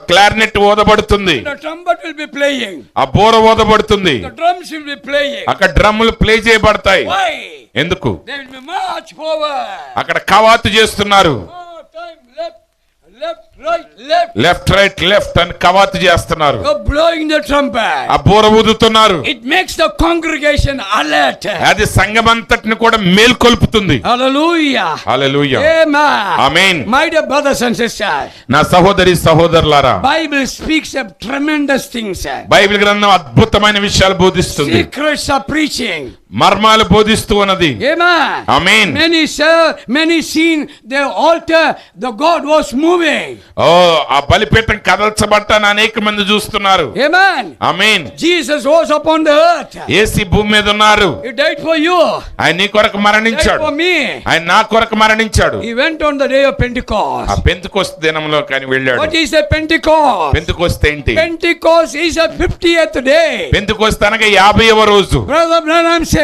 clarinet ఊదబడుతుంది. The trumpet will be playing. ఆ బోర ఊదబడుతుంది. The drums will be playing. అక్కడ డ్రమ్ములు ప్లే చేయబడతాయి. Why? ఎందుకు? They will be march forward. అక్కడ కవాతు చేస్తున్నారు. More time left, right, left. Left right left అని కవాతు చేస్తున్నారు. You're blowing the trumpet. ఆ బోర ఊదుతున్నారు. It makes the congregation alert. అది సంఘమంతటిని కూడా మేల్కొల్పుతుంది. Hallelujah. Hallelujah. Amen. Amen. My dear brothers and sisters, నా సహోదరి సహోదరులారా, Bible speaks of tremendous things. Bible గ్రంథం అద్భుతమైన విషయాలు బోధిస్తుంది. Secrets are preaching. మర్మాలు బోధిస్తూ ఉన్నది. Amen. Amen. Many seen the altar, the God was moving. ఓ ఆ బలిపీఠం కదల్చబట్టాను అనేక మంది చూస్తున్నారు. Amen. Amen. Jesus was upon the earth. యేసు భూమి మీద ఉన్నారు. He died for you. ఆయన నీ కొరకు He died మరణించాడు. for me. ఆయన నా కొరకు మరణించాడు. He went on the day of ఆ Pentecost. పెంతెకోస్తు దినంలో కానీ వెళ్ళాడు. What is a Pentecost? Pentecost ఏంటి? Pentecost is a 50th day. Pentecost అనగా 50వ రోజు. Brother Branham says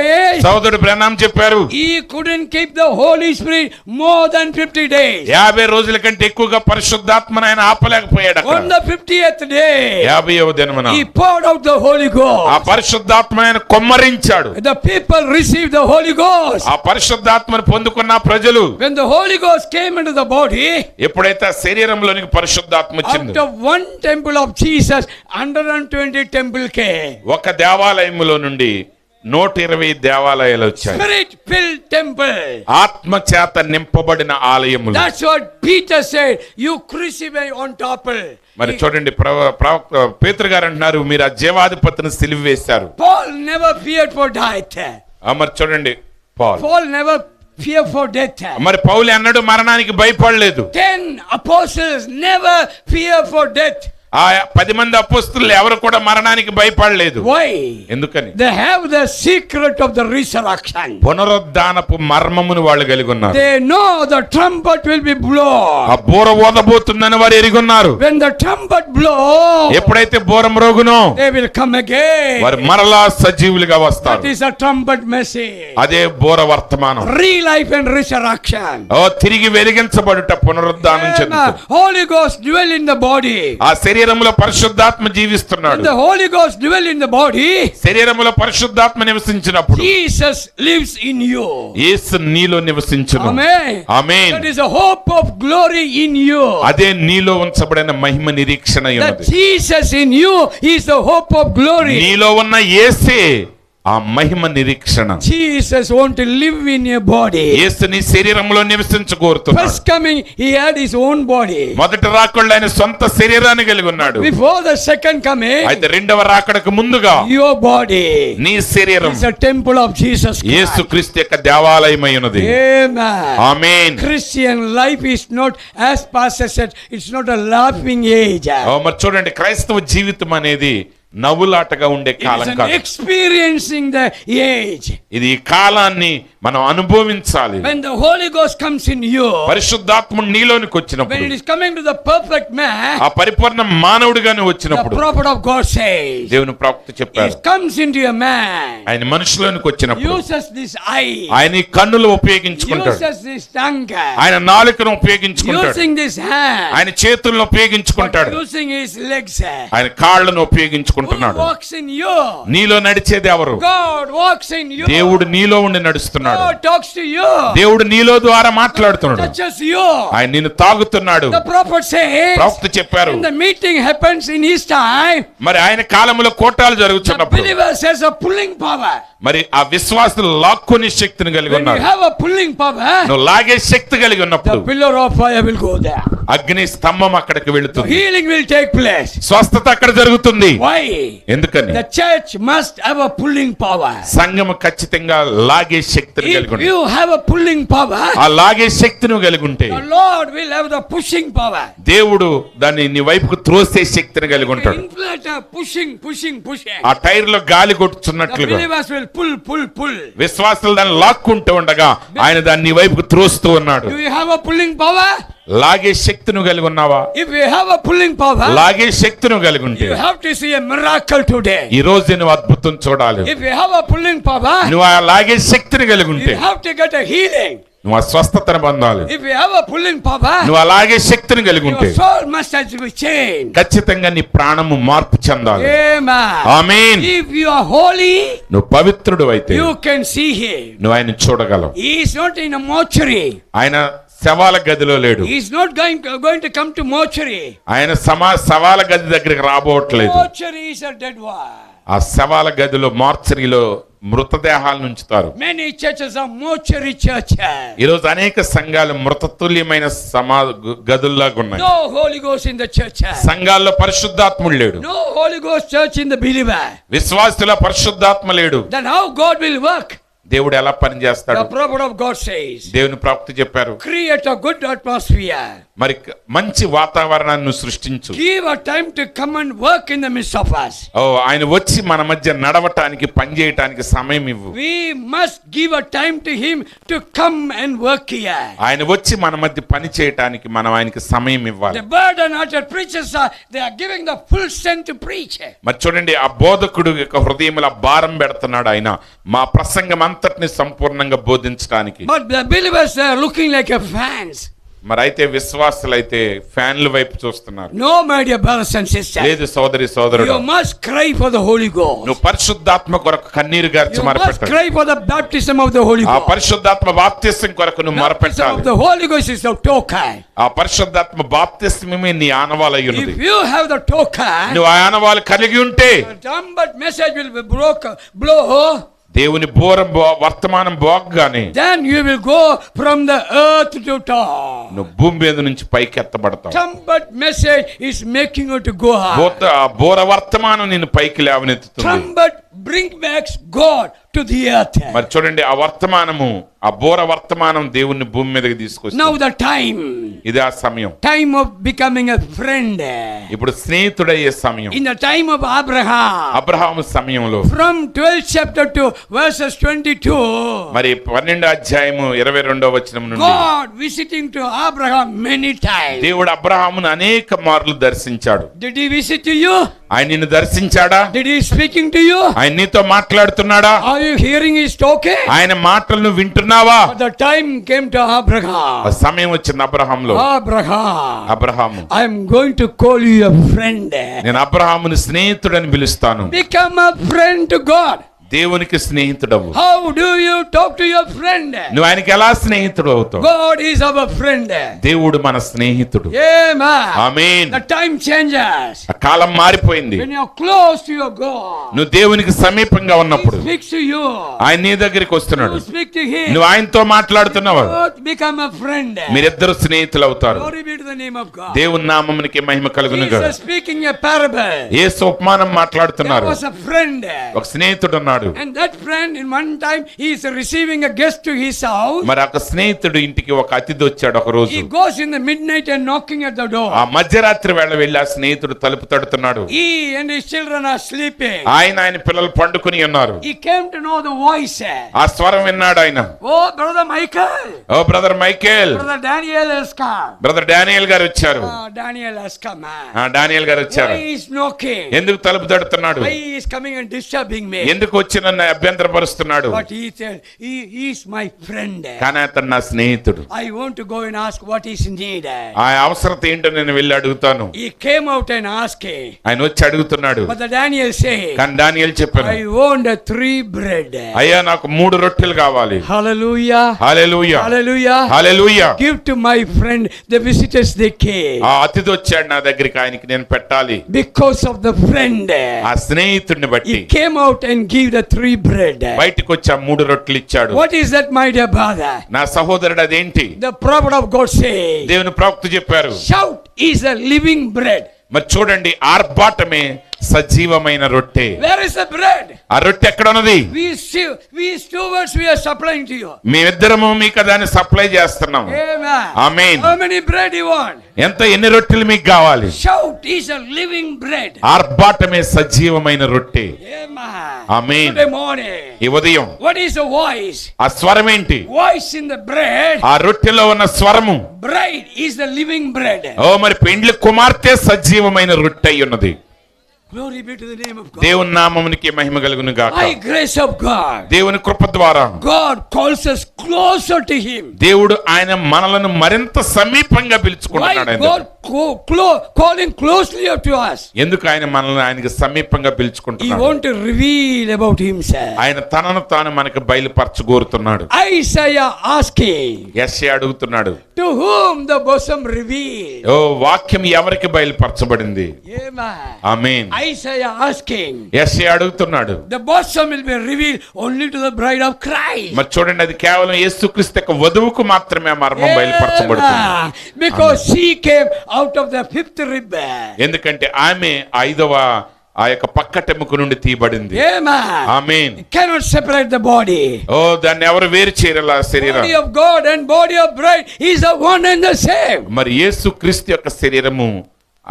సోదరుడు బ్రహ్నాం చెప్పారు, he couldn't keep the Holy Spirit more than 50 days. 50 రోజుల కంటే ఎక్కువగా పరిశుద్ధాత్మను ఆయన ఆపలేకపోయాడు. On the 50th day, 50వ దినమున he poured out the Holy ఆ Ghost. పరిశుద్ధాత్మ ఆయన కొమ్మరించాడు. The people received the Holy Ghost. ఆ పరిశుద్ధాత్మను పొందుకున్న ప్రజలు When the Holy Ghost came into the body, ఎప్పుడైతే ఆ శరీరంలోనికి పరిశుద్ధాత్మ వచ్చింది, out of one temple of Jesus, 120 temple came. ఒక దేవాలయములో నుండి 120 దేవాలయాలు వచ్చాయి. Spirit filled temple. ఆత్మ చేత నింపబడిన ఆలయములు. That's what Peter said. You crucify on topple. మరి చూడండి, ప్రవక్త పేతురు గారు అంటున్నారు, మీరు ఆ జీవాధిపతిని సిలువ వేశారు. Paul never feared for death. మరి చూడండి, Paul never feared for death. మరి పౌలు అన్నాడు మరణానికి భయపడలేదు. 10 apostles never fear for death. ఆ 10 మంది అపోస్తులు ఎవరు కూడా మరణానికి భయపడలేదు. Why? ఎందుకని? They have the secret of the resurrection. పునరుద్ధానపు మర్మమును వాళ్ళు కలిగి ఉన్నారు. They know the trumpet will be ఆ blown. బూర ఊదబోతుందని వారు ఎరిగి ఉన్నారు. When the trumpet blow, ఎప్పుడైతే బూర మ్రోగునో they will come again. వారు మరలా సజీవులుగా వస్తారు. That is a trumpet message. అదే బూర వర్తమానం. Re-life and resurrection. ఓ తిరిగి వెలిగించబడుట, పునరుద్ధానం చెందుట. Holy Ghost dwell in the body. ఆ శరీరములో పరిశుద్ధాత్మ జీవిస్తున్నాడు. When the Holy Ghost dwell in the body, శరీరములో పరిశుద్ధాత్మ నివసించినప్పుడు Jesus lives in you. యేసు నీలో నివసించును. Amen. Amen. That is a hope of glory in you. అదే నీలో ఉంచబడిన మహిమ నిరీక్షణ That ఉన్నది. Jesus in you is the hope of glory. నీలో ఉన్న యేసే ఆ మహిమ నిరీక్షణ. Jesus want to live in your body. యేసు నీ శరీరంలో నివసించగోరుతున్నాడు. First coming, he had his own body. మొదటి రాకడలో ఆయన సొంత శరీరాన్ని కలిగి ఉన్నాడు. Before the second coming, అయితే రెండవ రాకడకు ముందుగా your body నీ శరీరం is a temple of Jesus Christ. యేసుక్రీస్తు యొక్క దేవాలయమై ఉన్నది. Amen. Amen. Christian life is not, as pastor said, it's not a laughing age. మరి చూడండి, క్రైస్తవ జీవితం అనేది నవ్వులాటగా ఉండే It కాలం is an కాదు. experiencing the age. ఇది ఈ కాలాన్ని మనం అనుభవించాలి. When the Holy Ghost comes in you, పరిశుద్ధాత్ముడు నీలోనికి when వచ్చినప్పుడు, it is coming to the perfect man, ఆ పరిపూర్ణ మానవుడిగానే the వచ్చినప్పుడు prophet of God says, దేవుని ప్రవక్త చెప్పారు, it comes into a man, ఆయన మనుషులోనికి వచ్చినప్పుడు uses this eye, ఆయన ఈ కన్నులు ఉపయోగించుకుంటాడు, uses this tongue, ఆయన నాలుకను ఉపయోగించుకుంటాడు, using this hand, ఆయన చేతులను ఉపయోగించుకుంటాడు, using his legs. ఆయన కాళ్ళను Who ఉపయోగించుకుంటున్నాడు. walks in you? నీలో నడిచేది ఎవరు? God walks in you. దేవుడు నీలో ఉండి నడుస్తున్నాడు. God talks to you. దేవుడు నీలో ద్వారా మాట్లాడుతున్నాడు. Touches you. ఆయన నిన్ను తాగుతున్నాడు. The prophet says, ప్రవక్త చెప్పారు, when the meeting happens in his time, మరి ఆయన కాలంలో కోటాలు the జరుగుతున్నప్పుడు believer has a pulling power. మరి ఆ విశ్వాసులు లాక్కునే శక్తిని కలిగి When you ఉన్నారు. have a pulling power, నువ్వు లాగే శక్తి కలిగి the ఉన్నప్పుడు pillar of fire will go there. అగ్ని స్తంభం అక్కడికి The వెళుతుంది. healing will take place. స్వస్థత అక్కడ జరుగుతుంది. Why? ఎందుకని? The church must have a pulling power. సంఘము ఖచ్చితంగా లాగే శక్తిని If కలిగి ఉంటుంది. you have a pulling power, ఆ లాగే శక్తిని కలిగి ఉంటే the Lord will have the pushing power. దేవుడు దాన్ని నీ వైపుకు త్రోసే శక్తిని కలిగి ఉంటాడు. Inflator pushing. ఆ టైర్ లో గాలి The కొట్టుచున్నట్లుగా believers will pull. విశ్వాసులు దాన్ని లాక్కుంటూ ఉండగా ఆయన దాన్ని నీ వైపుకు త్రోస్తూ ఉన్నాడు. Do you have a pulling power? లాగే శక్తిని కలిగి ఉన్నావా? If you have a pulling power, లాగే శక్తిని కలిగి ఉంటే you have to see a miracle today. ఈ రోజు నువ్వు అద్భుతం చూడాలి. If you have a pulling power, నువ్వు ఆ లాగే శక్తిని కలిగి ఉంటే you have to get a healing. నువ్వు ఆ స్వస్థతను పొందాలి. If you have a pulling power, నువ్వు అలాగే శక్తిని కలిగి ఉంటే your soul must have to be changed. ఖచ్చితంగా నీ ప్రాణము మార్పు చెందాలి. Amen. Amen. If you are holy, నువ్వు పవిత్రుడు అయితే you can see him. నువ్వు ఆయన చూడగలవు. He is not in a mortuary. ఆయన శవాల గదిలో లేడు. He is not going to come to mortuary. ఆయన శవాల గది దగ్గరికి రాబోవట్లేదు. Mortuary is a dead one. ఆ శవాల గదిలో మార్చరీలో మృతదేహాలను ఉంచుతారు. Many churches are mortuary churches. ఈ రోజు అనేక సంఘాలు మృతతుల్యమైన గదుల్లాగా ఉన్నాయి. No Holy Ghost in the churches. సంఘాల్లో పరిశుద్ధాత్ముడు లేడు. No Holy Ghost church in the believer. విశ్వాసుల పరిశుద్ధాత్మ లేడు. Then how God will work? దేవుడు ఎలా పని చేస్తాడు? The prophet of God says, దేవుని ప్రవక్త చెప్పారు, create a good atmosphere. మరి మంచి వాతావరణాన్ని సృష్టించు. Give a time to come and work in the midst of us. ఆయన వచ్చి మన మధ్య నడవటానికి పని చేయటానికి సమయం ఇవ్వు. We must give a time to him to come and work here. ఆయన వచ్చి మన మధ్య పని చేయటానికి మనం ఆయనకి సమయం ఇవ్వాలి. The burden-hearted preachers they are giving the full strength to preach. మరి చూడండి, ఆ బోధకుడు యొక్క హృదయంలో భారం పెడుతున్నాడు ఆయన మా ప్రసంగం అంతటిని సంపూర్ణంగా బోధించడానికి. But the believers are looking like a fans. మరి అయితే విశ్వాసులైతే ఫ్యాన్ల వైపు చూస్తున్నారు. No, my dear brothers and sisters. లేదు సోదరుడు, You must cry for the Holy Ghost. నువ్వు పరిశుద్ధాత్మ కొరకు కన్నీరు గార్చి You must మొరపెట్టాలి. cry for the baptism of the Holy ఆ Ghost. పరిశుద్ధాత్మ బాప్తిస్మం కొరకు నువ్వు Baptism మొరపెట్టాలి. of the Holy Ghost is the token. ఆ పరిశుద్ధాత్మ బాప్తిస్మమే నీ ఆనవాలై ఉన్నది. If you have the token, నువ్వు ఆ ఆనవాలు కలిగి ఉంటే the trumpet message will be blow. దేవుని వర్తమానం బోగ్గానే Then you will go from the earth to top. నువ్వు భూమి మీద నుంచి పైకి ఎత్తబడతావు. Trumpet message is making you to go high. బోర వర్తమానం నిన్ను పైకి లేవనెత్తుతుంది. Trumpet bring back God to the earth. మరి చూడండి ఆ వర్తమానము, ఆ బోర వర్తమానం దేవుణ్ణి భూమి మీదకి తీసుకొస్తుంది. Now the time ఇది ఆ సమయం, of becoming a friend. ఇప్పుడు స్నేహితుడయ్యే సమయం. In the time of Abraham, Abraham సమయంలో from 12th chapter to verses 22, మరి 12వ అధ్యాయము 22వ వచనం నుండి God visiting to Abraham many times. దేవుడు అబ్రహామును అనేక మార్లు దర్శించాడు. Did he visit to you? ఆయన నిన్ను దర్శించాడా? Did he speaking to you? ఆయన నీతో మాట్లాడుతున్నాడా? Are you hearing his talking? ఆయన మాటలను వింటున్నావా? But the time came to ఆ Abraham. సమయం వచ్చింది అబ్రహాంలో. Abraham, I am going to call you a friend. నేను అబ్రహాముని స్నేహితుడని పిలుస్తాను. Become a friend to God. దేవునికి స్నేహితుడవు. How do you talk to your friend? నువ్వు ఆయనకి ఎలా స్నేహితుడు అవుతావు? God is our friend. దేవుడు మన స్నేహితుడు. Amen. Amen. The time changes. ఆ కాలం మారిపోయింది. When you are close to your God, నువ్వు దేవునికి సమీపంగా ఉన్నప్పుడు He speaks to you. ఆయన నీ దగ్గరికి వస్తున్నాడు. You speak to Him. నువ్వు ఆయనతో మాట్లాడుతున్నావు. Both become a friend. మీరిద్దరు స్నేహితులు అవుతారు. Glory be to the name of God. దేవుని నామమునికి మహిమ కలుగును గాక. Jesus speaking a parable. యేసు ఉపమానం There మాట్లాడుతున్నారు. was a friend. ఒక స్నేహితుడు ఉన్నాడు. And that friend in one time he is receiving a guest to his house. మరి ఒక స్నేహితుడు ఇంటికి ఒక అతిథి వచ్చాడు ఒక రోజు. He goes in the midnight and knocking at the door. ఆ మధ్యరాత్రి వేళ వెళ్ళి ఆ స్నేహితుడు తలుపు తడుతున్నాడు. He and his children are sleeping. ఆయన పిల్లలు పండుకుని ఉన్నారు. He came to know the voice. ఆ స్వరం విన్నాడు ఆయన. Oh, brother Michael. Oh brother Michael, Brother Daniel has come. Brother Daniel గారు వచ్చారు. Daniel has come. డానియల్ గారు వచ్చారు. Why he is knocking? ఎందుకు తలుపు తడుతున్నాడు? Why he is coming and disturbing me? ఎందుకు వచ్చి నన్ను అభ్యంతరపరుస్తున్నాడు? But he said, he is my friend. కానీ అతను నా స్నేహితుడు. I want to go and ask what is needed. ఆ అవసరత ఏంటో నేను వెళ్ళి అడుగుతాను. He came out and asked. ఆయన వచ్చి అడుగుతున్నాడు. But the Daniel said, కానీ డానియల్ చెప్పాను, I want 3 bread. అయ్యా నాకు 3 రొట్టెలు కావాలి. Hallelujah. Hallelujah, Hallelujah. Hallelujah. Give to my friend the visitors they came. ఆ అతిథి వచ్చాడు నా దగ్గరికి, ఆయనకి నేను పెట్టాలి. Because of the friend, ఆ స్నేహితుడిని బట్టి he came out and gave the 3 bread. బయటకు వచ్చి ఆ 3 రొట్టెలు ఇచ్చాడు. What is that, my dear brother? నా సహోదరుడు అదేంటి? The prophet of God says, దేవుని ప్రవక్త చెప్పారు, shout is a living bread. మరి చూడండి, ఆర్భాటమే సజీవమైన రొట్టె. Where is the bread? ఆ రొట్టె ఎక్కడ ఉన్నది? We stewards we are supplying to you. మేమిద్దరము మీకు దాన్ని సప్లై చేస్తున్నాం. Amen. Amen. How many bread you want? ఎన్ని రొట్టెలు మీకు కావాలి? Shout is a living bread. ఆర్భాటమే సజీవమైన రొట్టె. Amen. ఆమేన్. Today morning, ఈ ఉదయం what is the voice? ఆ స్వరం ఏంటి? Voice in the bread. ఆ రొట్టెలో ఉన్న స్వరము. Bride is the living bread. ఓ మరి పెండ్లి కుమార్తె సజీవమైన రొట్టె అయి ఉన్నది. Glory be to the name of God. దేవుని నామమునికి మహిమ కలుగును గాక. By grace of God, దేవుని కృప ద్వారా God calls us closer to Him. దేవుడు ఆయన మనలను మరింత సమీపంగా Why పిలుచుకుంటున్నాడు. God calling closely up to us? ఎందుకు ఆయన మనల్ని ఆయనకి సమీపంగా He పిలుచుకుంటున్నాడు? want to reveal about Himself. ఆయన తనను తాను మనకు బయలుపరచగోరుతున్నాడు. Isaiah asking, యెషయా అడుగుతున్నాడు, to whom the bosom revealed? ఓ వాక్యం ఎవరికి బయలుపరచబడింది? Amen. ఆమేన్. Isaiah asking, యెషయా అడుగుతున్నాడు, the bosom will be revealed only to the bride of Christ. మరి చూడండి, అది కేవలం యేసుక్రీస్తు యొక్క వధువుకు మాత్రమే ఆ మర్మం బయలుపరచబడుతుంది. Amen. Because she came out of the 5th rib. ఎందుకంటే ఆమె 5వ ఆ యొక్క పక్కటెముక నుండి తీయబడింది. Amen. Amen. Cannot separate the body. ఓ దాన్ని ఎవరు వేరు చేయరలా శరీరం. Body of God and body of bride is the one and the same. మరి యేసుక్రీస్తు యొక్క శరీరము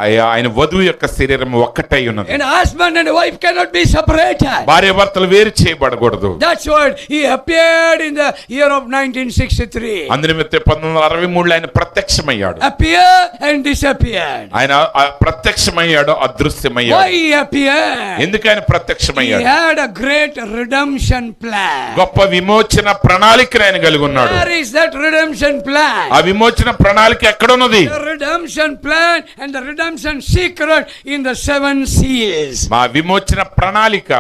ఆయన వధువు యొక్క శరీరము ఒక్కటై ఉన్నది. And husband and wife cannot be separated. భార్యాభర్తలు వేరు చేయబడకూడదు. That's why he appeared in the year of 1963. అందునిమిత్తం 1963 ఆయన ప్రత్యక్షమయ్యాడు. Appear and disappeared. ఆయన ప్రత్యక్షమయ్యాడు, అదృశ్యమయ్యాడు. Why he appeared? ఎందుకు ఆయన He ప్రత్యక్షమయ్యాడు? had a great redemption plan. గొప్ప విమోచన ప్రణాళికను ఆయన కలిగి ఉన్నాడు. Where is that redemption plan? ఆ విమోచన ప్రణాళిక ఎక్కడ ఉన్నది? The redemption plan and the redemption secret in the 7 seals. మా విమోచన ప్రణాళిక,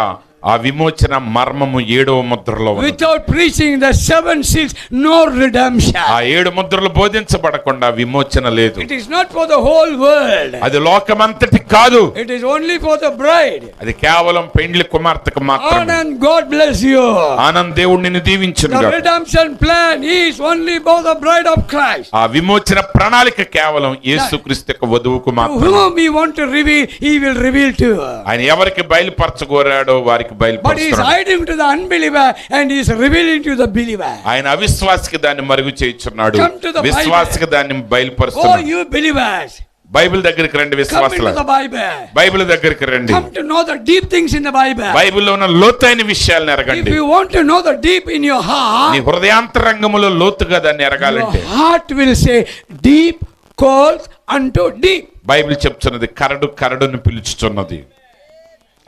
ఆ విమోచన మర్మము 7వ ముద్రలో ఉన్నది. Without preaching the 7 seals, no redemption. ఆ 7 ముద్రలు బోధించబడకుండా విమోచన లేదు. It is not for the whole world. అది లోకమంతటి కాదు. It is only for the bride. అది కేవలం పెండ్లి కుమార్తెకు మాత్రమే. Anand, God bless you. Anand దేవుడు నిన్ను దీవించును The గాక. redemption plan is only for the bride of Christ. ఆ విమోచన ప్రణాళిక కేవలం యేసుక్రీస్తు యొక్క వధువుకు To మాత్రమే. whom he want to reveal, he will reveal to her. ఆయన ఎవరికి బయలుపరచగోరాడో వారికి But he is బయలుపరుస్తున్నాడు. hiding to the unbeliever and he is revealing to the believer. ఆయన అవిశ్వాసికి దాన్ని మరుగు చేయుచున్నాడు, Come to the Bible. విశ్వాసికి దాన్ని Oh, బయలుపరుస్తున్నాడు. you believers, బైబిల్ దగ్గరికి రండి come into విశ్వాసుల, the Bible. బైబిల్ దగ్గరికి రండి. Come to know the deep things in the Bible. బైబిల్లో ఉన్న లోతైన విషయాలను If ఎరగండి. you want to know the deep in your నీ heart, హృదయాంతరంగములో లోతుగా దాన్ని your ఎరగాలంటే heart will say, deep calls unto deep. Bible చెప్తున్నది కరడు కరడును పిలుచుచున్నది.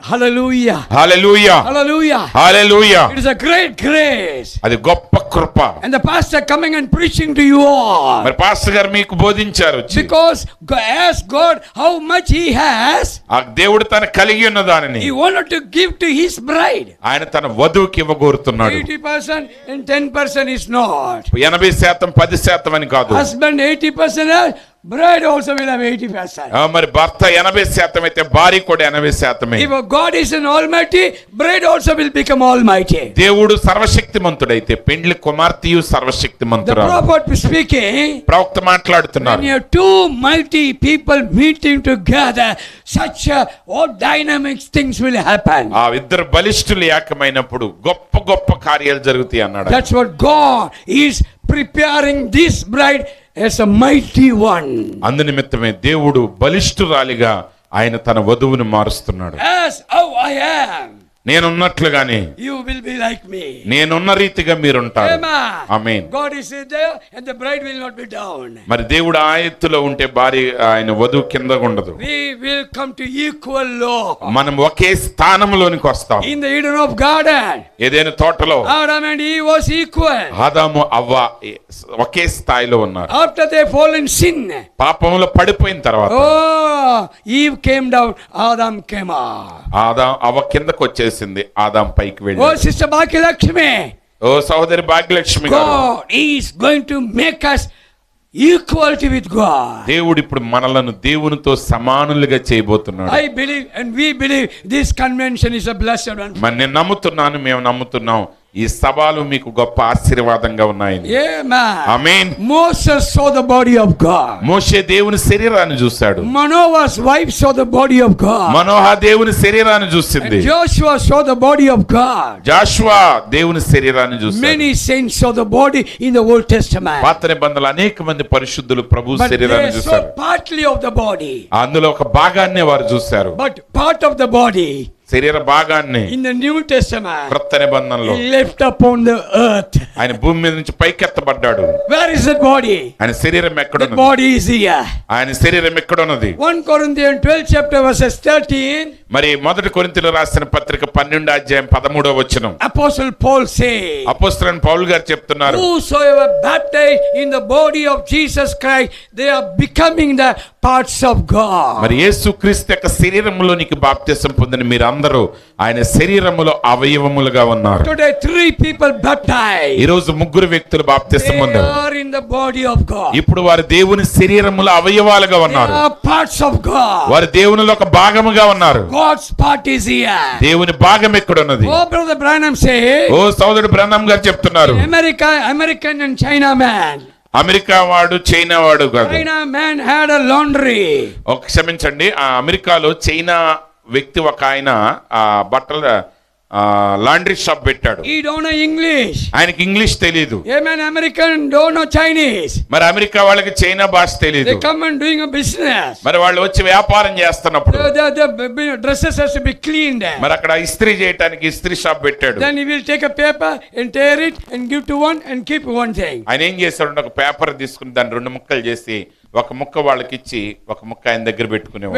Hallelujah. Hallelujah, Hallelujah. Hallelujah. It is a great grace. అది గొప్ప కృప. And the pastor coming and preaching to you all. మరి pastor గారు మీకు బోధించారు వచ్చి. Because ask God how much he has. ఆ దేవుడు తన కలిగి ఉన్న దానిని He wanted to give to his bride. ఆయన తన వధువుకి ఇవ్వగోరుతున్నాడు. 80% and 10% is not. 80% 10% అని కాదు. Husband 80%, bride also will have 80%. మరి భర్త 80% అయితే భార్య కూడా 80%. If God is an almighty, bride also will become almighty. దేవుడు సర్వశక్తిమంతుడైతే పెండ్లి కుమార్తెయు The సర్వశక్తిమంతురాలు. prophet speaking, ప్రవక్త మాట్లాడుతున్నారు. when you have two mighty people meeting together, such dynamic things will happen. ఆ ఇద్దరు బలిష్ఠులు ఏకమైనప్పుడు గొప్ప గొప్ప కార్యాలు జరుగుతాయి అన్నాడు. That's what God is preparing this bride as a mighty one. అందు నిమిత్తమే దేవుడు బలిష్ఠురాలిగా ఆయన తన వధువును మారుస్తున్నాడు. As how I am, నేనున్నట్లుగానే you will be like me. నేనున్న రీతిగా మీరుంటారు. Amen. Amen. God is there and the bride will not be down. మరి దేవుడు ఆ ఎత్తులో ఉంటే భార్య ఆయన వధువు కింద ఉండదు. We will come to equal law. మనం ఒకే స్థానంలోనికి వస్తాం. In the Eden of garden, ఏదైనా తోటలో Adam and Eve was equal. ఆదాము అవ్వ ఒకే స్థాయిలో ఉన్నారు. After they fall in sin, పాపంలో పడిపోయిన తర్వాత Eve came down, Adam came up. అవ్వ కిందకు వచ్చేసింది, ఆదాం పైకి వెళ్ళి. Oh, Sister Bhakya Lakshmi, ఓ సహోదరి భాగ్యలక్ష్మి గారు, God is going to make us equality with God. దేవుడు ఇప్పుడు మనలను దేవునితో సమానులుగా చేయబోతున్నాడు. I believe and we believe this convention is a blessed one. మరి నేను నమ్ముతున్నాను, మేము నమ్ముతున్నాం ఈ సభలు మీకు గొప్ప ఆశీర్వాదంగా ఉన్నాయి. Amen. Amen. Moses saw the body of God. మోషే దేవుని శరీరాన్ని చూశాడు. Manoah's wife saw the body of God. మనోహ దేవుని శరీరాన్ని చూసింది. And Joshua saw the body of God. Jashuva దేవుని శరీరాన్ని చూశాడు. Many saints saw the body in the Old Testament. పాత నిబంధనలో అనేక మంది పరిశుద్ధులు ప్రభు But శరీరాన్ని they saw చూశారు. partly of the body. అందులో ఒక భాగాన్నే వారు చూశారు. But part of the body శరీర భాగాన్ని in the New Testament క్రొత్త నిబంధనలో left upon the earth. ఆయన భూమి మీద నుంచి పైకెత్తబడ్డాడు. Where is that body? ఆయన శరీరం The ఎక్కడున్నది? body is here. ఆయన శరీరం ఎక్కడున్నది? 1 Corinthians 12 chapter verses 13. మరి మొదటి కొరింథీయులకు రాసిన పత్రిక 12వ అధ్యాయం 13వ వచనం. Apostle Paul says, అపోస్తలుడైన పౌలు గారు చెప్తున్నారు, whosoever baptized in the body of Jesus Christ, they are becoming the parts of God. మరి యేసుక్రీస్తు యొక్క శరీరములోనికి బాప్తిసం పొందిన మీరందరూ ఆయన శరీరములో అవయవములుగా ఉన్నారు. Today 3 people baptized. ఈ రోజు 3 వ్యక్తులు బాప్తిసం They పొందారు. are in the body of God. ఇప్పుడు వారు దేవుని శరీరములో అవయవాలుగా They ఉన్నారు. are parts of God. వారు దేవునిలో ఒక భాగముగా ఉన్నారు. God's part is here. దేవుని భాగం ఎక్కడున్నది? Oh, Brother Branham says, ఓ సోదరుడు బ్రహ్మం గారు చెప్తున్నారు, American and China man. America వాడు చైనా వాడు కాదు. China man had a laundry. క్షమించండి, ఆ అమెరికాలో చైనా వ్యక్తి ఒక ఆయన ఆ బట్టల లాండ్రీ షాప్ పెట్టాడు. He don't know English. ఆయనకి ఇంగ్లీష్ తెలియదు. Amen. American don't know Chinese. మరి అమెరికా వాళ్ళకి చైనా భాష తెలియదు. They come and doing a business. మరి వాళ్ళు వచ్చి వ్యాపారం చేస్తున్నప్పుడు The dresses has to be cleaned. మరి అక్కడ ఇస్త్రీ చేయడానికి ఇస్త్రీ షాప్ పెట్టాడు. Then he will take a paper and tear it and give to one and keep one thing. ఆయన ఏం చేశాడు, ఒక పేపర్ తీసుకుని దాన్ని 2 ముక్కలు చేసి ఒక ముక్క వాళ్ళకి ఇచ్చి ఒక ముక్క ఆయన దగ్గర పెట్టుకునేవాడు.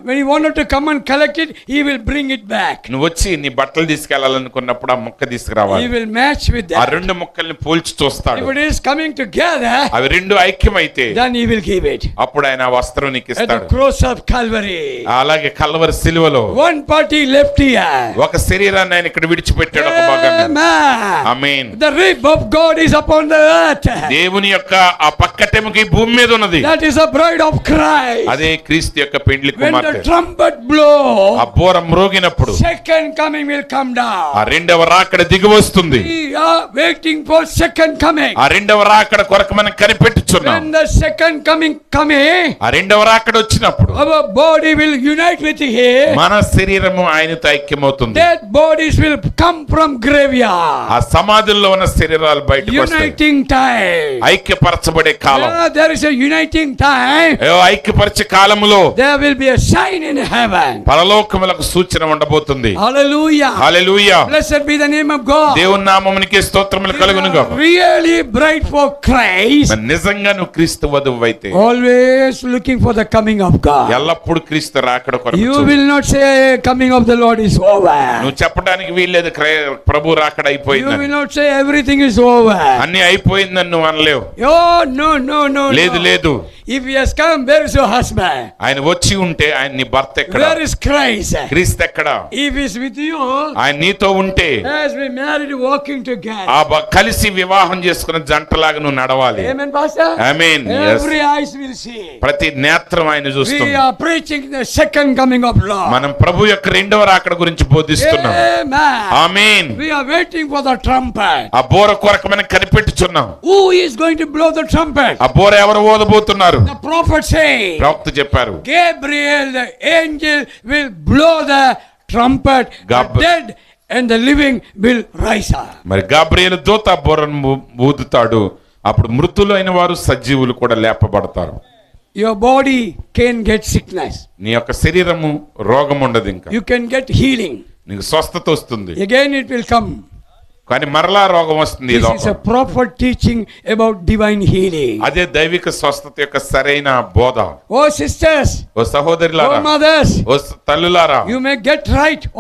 When he wanted to come and collect it, he will bring it back. నువ్వు వచ్చి నీ బట్టలు తీసుకెళ్లాలనుకున్నప్పుడు ఆ ముక్క తీసుకురావాలి. He will match with ఆ that. 2 ముక్కల్ని పోల్చి చూస్తాడు. If it is coming together, అవి 2 ఐక్యమైతే then he will give it. అప్పుడు ఆయన ఆ వస్త్రం నీకు At the ఇస్తాడు. cross of Calvary, అలాగే కల్వరి సిలువలో one party left here. ఒక శరీరాన్ని ఆయన ఇక్కడ విడిచిపెట్టాడు, ఒక భాగాన్ని. Amen. Amen. The rib of God is upon the earth. దేవుని యొక్క ఆ పక్కటెముక ఈ భూమి మీద ఉన్నది. That is the bride of Christ. అదే క్రీస్తు యొక్క పెండ్లి When the కుమార్తె. trumpet blow, ఆ బోర మ్రోగినప్పుడు second coming will come ఆ down. రెండవ రాకడ దిగి వస్తుంది. We are waiting for second coming. ఆ రెండవ రాకడ కొరకు మనం కనిపెట్టుచున్నాం. When the second coming, ఆ రెండవ రాకడ వచ్చినప్పుడు our body will unite with Him. మన శరీరము ఆయనతో ఐక్యమవుతుంది. Dead bodies will come from graveyard. ఆ సమాధుల్లో ఉన్న శరీరాలు బయటకు వస్తాయి. Uniting time. ఐక్యపరచబడే column. Where there is a uniting time, ఐక్యపరిచే కాలములో there will be a sign in heaven. పరలోకములకు సూచన ఉండబోతుంది. Hallelujah. Hallelujah. Blessed be the name of God. దేవుని నామమునకే స్తోత్రములు కలుగునుగా. Really bright for Christ. మరి నిజంగా నువ్వు క్రీస్తు వధువు అయితే Always looking for the coming of God. ఎల్లప్పుడు క్రీస్తు రాకడ కొరకు You చూడు. will not say coming of the Lord is over. నువ్వు చెప్పడానికి వీల్లేదు ప్రభు రాకడ You అయిపోయిందని. will not say everything is over. అన్ని అయిపోయిందని నువ్వు అనలేవు. Oh, no. లేదు లేదు. If he has come, where is your husband? ఆయన వచ్చి ఉంటే ఆయన నీ భర్త ఎక్కడ? Where is Christ? క్రీస్తు ఎక్కడ? If he is with you, ఆయన నీతో ఉంటే as we married walking together. కలిసి వివాహం చేసుకున్న జంటలాగా నువ్వు నడవాలి. Amen, Pastor? Amen. Every eyes will see. ప్రతి నేత్రం ఆయన We చూస్తుంది. are preaching the second coming of Lord. మనం ప్రభు యొక్క రెండవ రాకడ గురించి బోధిస్తున్నాం. Amen. Amen. We are waiting for the trumpet. ఆ బోర కొరకు మనం కనిపెట్టుచున్నాం. Who is going to blow the trumpet? ఆ బోర ఎవరు ఊదబోతున్నారు? The prophet say, ప్రవక్త చెప్పారు. Gabriel, the angel, will blow the trumpet. The dead and the living will rise up. మరి గాబ్రియేలు దూత బోరను ఊదుతాడు. అప్పుడు మృతులు అయిన వారు సజీవులు కూడా లేపబడతారు. Your body can get sickness. నీ యొక్క శరీరము రోగం ఉండదు ఇంకా. You can get healing. నీకు స్వస్థత వస్తుంది. Again it will come. కానీ మరలా రోగం వస్తుంది. This is a proper teaching about divine healing. అదే దైవిక స్వస్థత యొక్క సరైన బోధ. Oh sisters, ఓ సహోదరులారా, oh mothers, oh తల్లులారా, you may get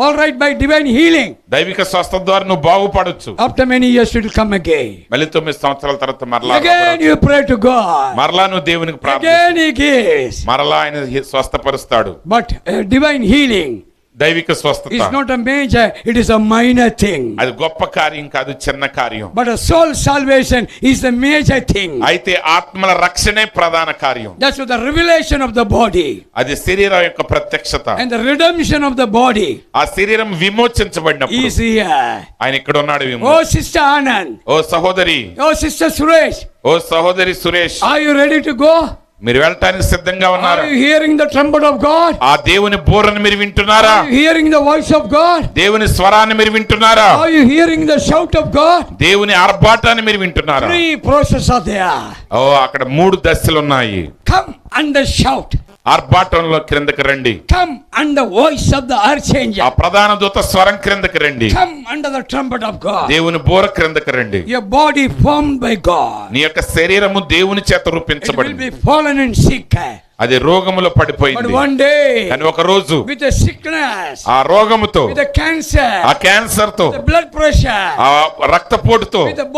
all right by divine healing. దైవిక స్వస్థత ద్వారా నువ్వు బాగుపడొచ్చు. After many years it will come again. మళ్ళీ 9 సంవత్సరాల తర్వాత మరలా Again you pray to God. మరలా నువ్వు దేవునికి ప్రార్థన. Again he gives. మరలా ఆయన స్వస్థపరుస్తాడు. But divine healing దైవిక స్వస్థత is not a major, it is a minor thing. అది గొప్ప కార్యం కాదు, చిన్న కార్యం. But a soul salvation is the major thing. అయితే ఆత్మల రక్షణే ప్రధాన కార్యం. That's what the revelation of the body అది శరీరం యొక్క ప్రత్యక్షత. and the redemption of the body ఆ శరీరం విమోచించబడినప్పుడు is here. ఆయన ఇక్కడ ఉన్నాడు. Oh sister Anand, ఓ సహోదరి, oh sister Suresh, ఓ సహోదరి Suresh, are you ready to go? మీరు వెళ్ళటానికి సిద్ధంగా ఉన్నారా? Are you hearing the trumpet of God? ఆ దేవుని బోరను మీరు వింటున్నారా? Are you hearing the voice of God? దేవుని స్వరాన్ని మీరు వింటున్నారా? Are you hearing the shout of God? దేవుని ఆర్భాటాన్ని మీరు వింటున్నారా? 3 processes are there. ఓ అక్కడ 3 దశలు ఉన్నాయి. Come and shout. ఆర్భాటంలో క్రిందకి రండి. Come and the voice of the archangel. ఆ ప్రధాన దూత స్వరం క్రిందకి రండి. Come under the trumpet of God. దేవుని బోర క్రిందకి రండి. Your body formed by God. నీ యొక్క శరీరము దేవుని చేత It will రూపించబడింది. be fallen and sick. అది రోగములో But పడిపోయింది. one day, కానీ ఒక రోజు with a sickness, ఆ రోగముతో, with a cancer, ఆ క్యాన్సర్ తో, with a blood pressure, ఆ రక్తపోటుతో, with a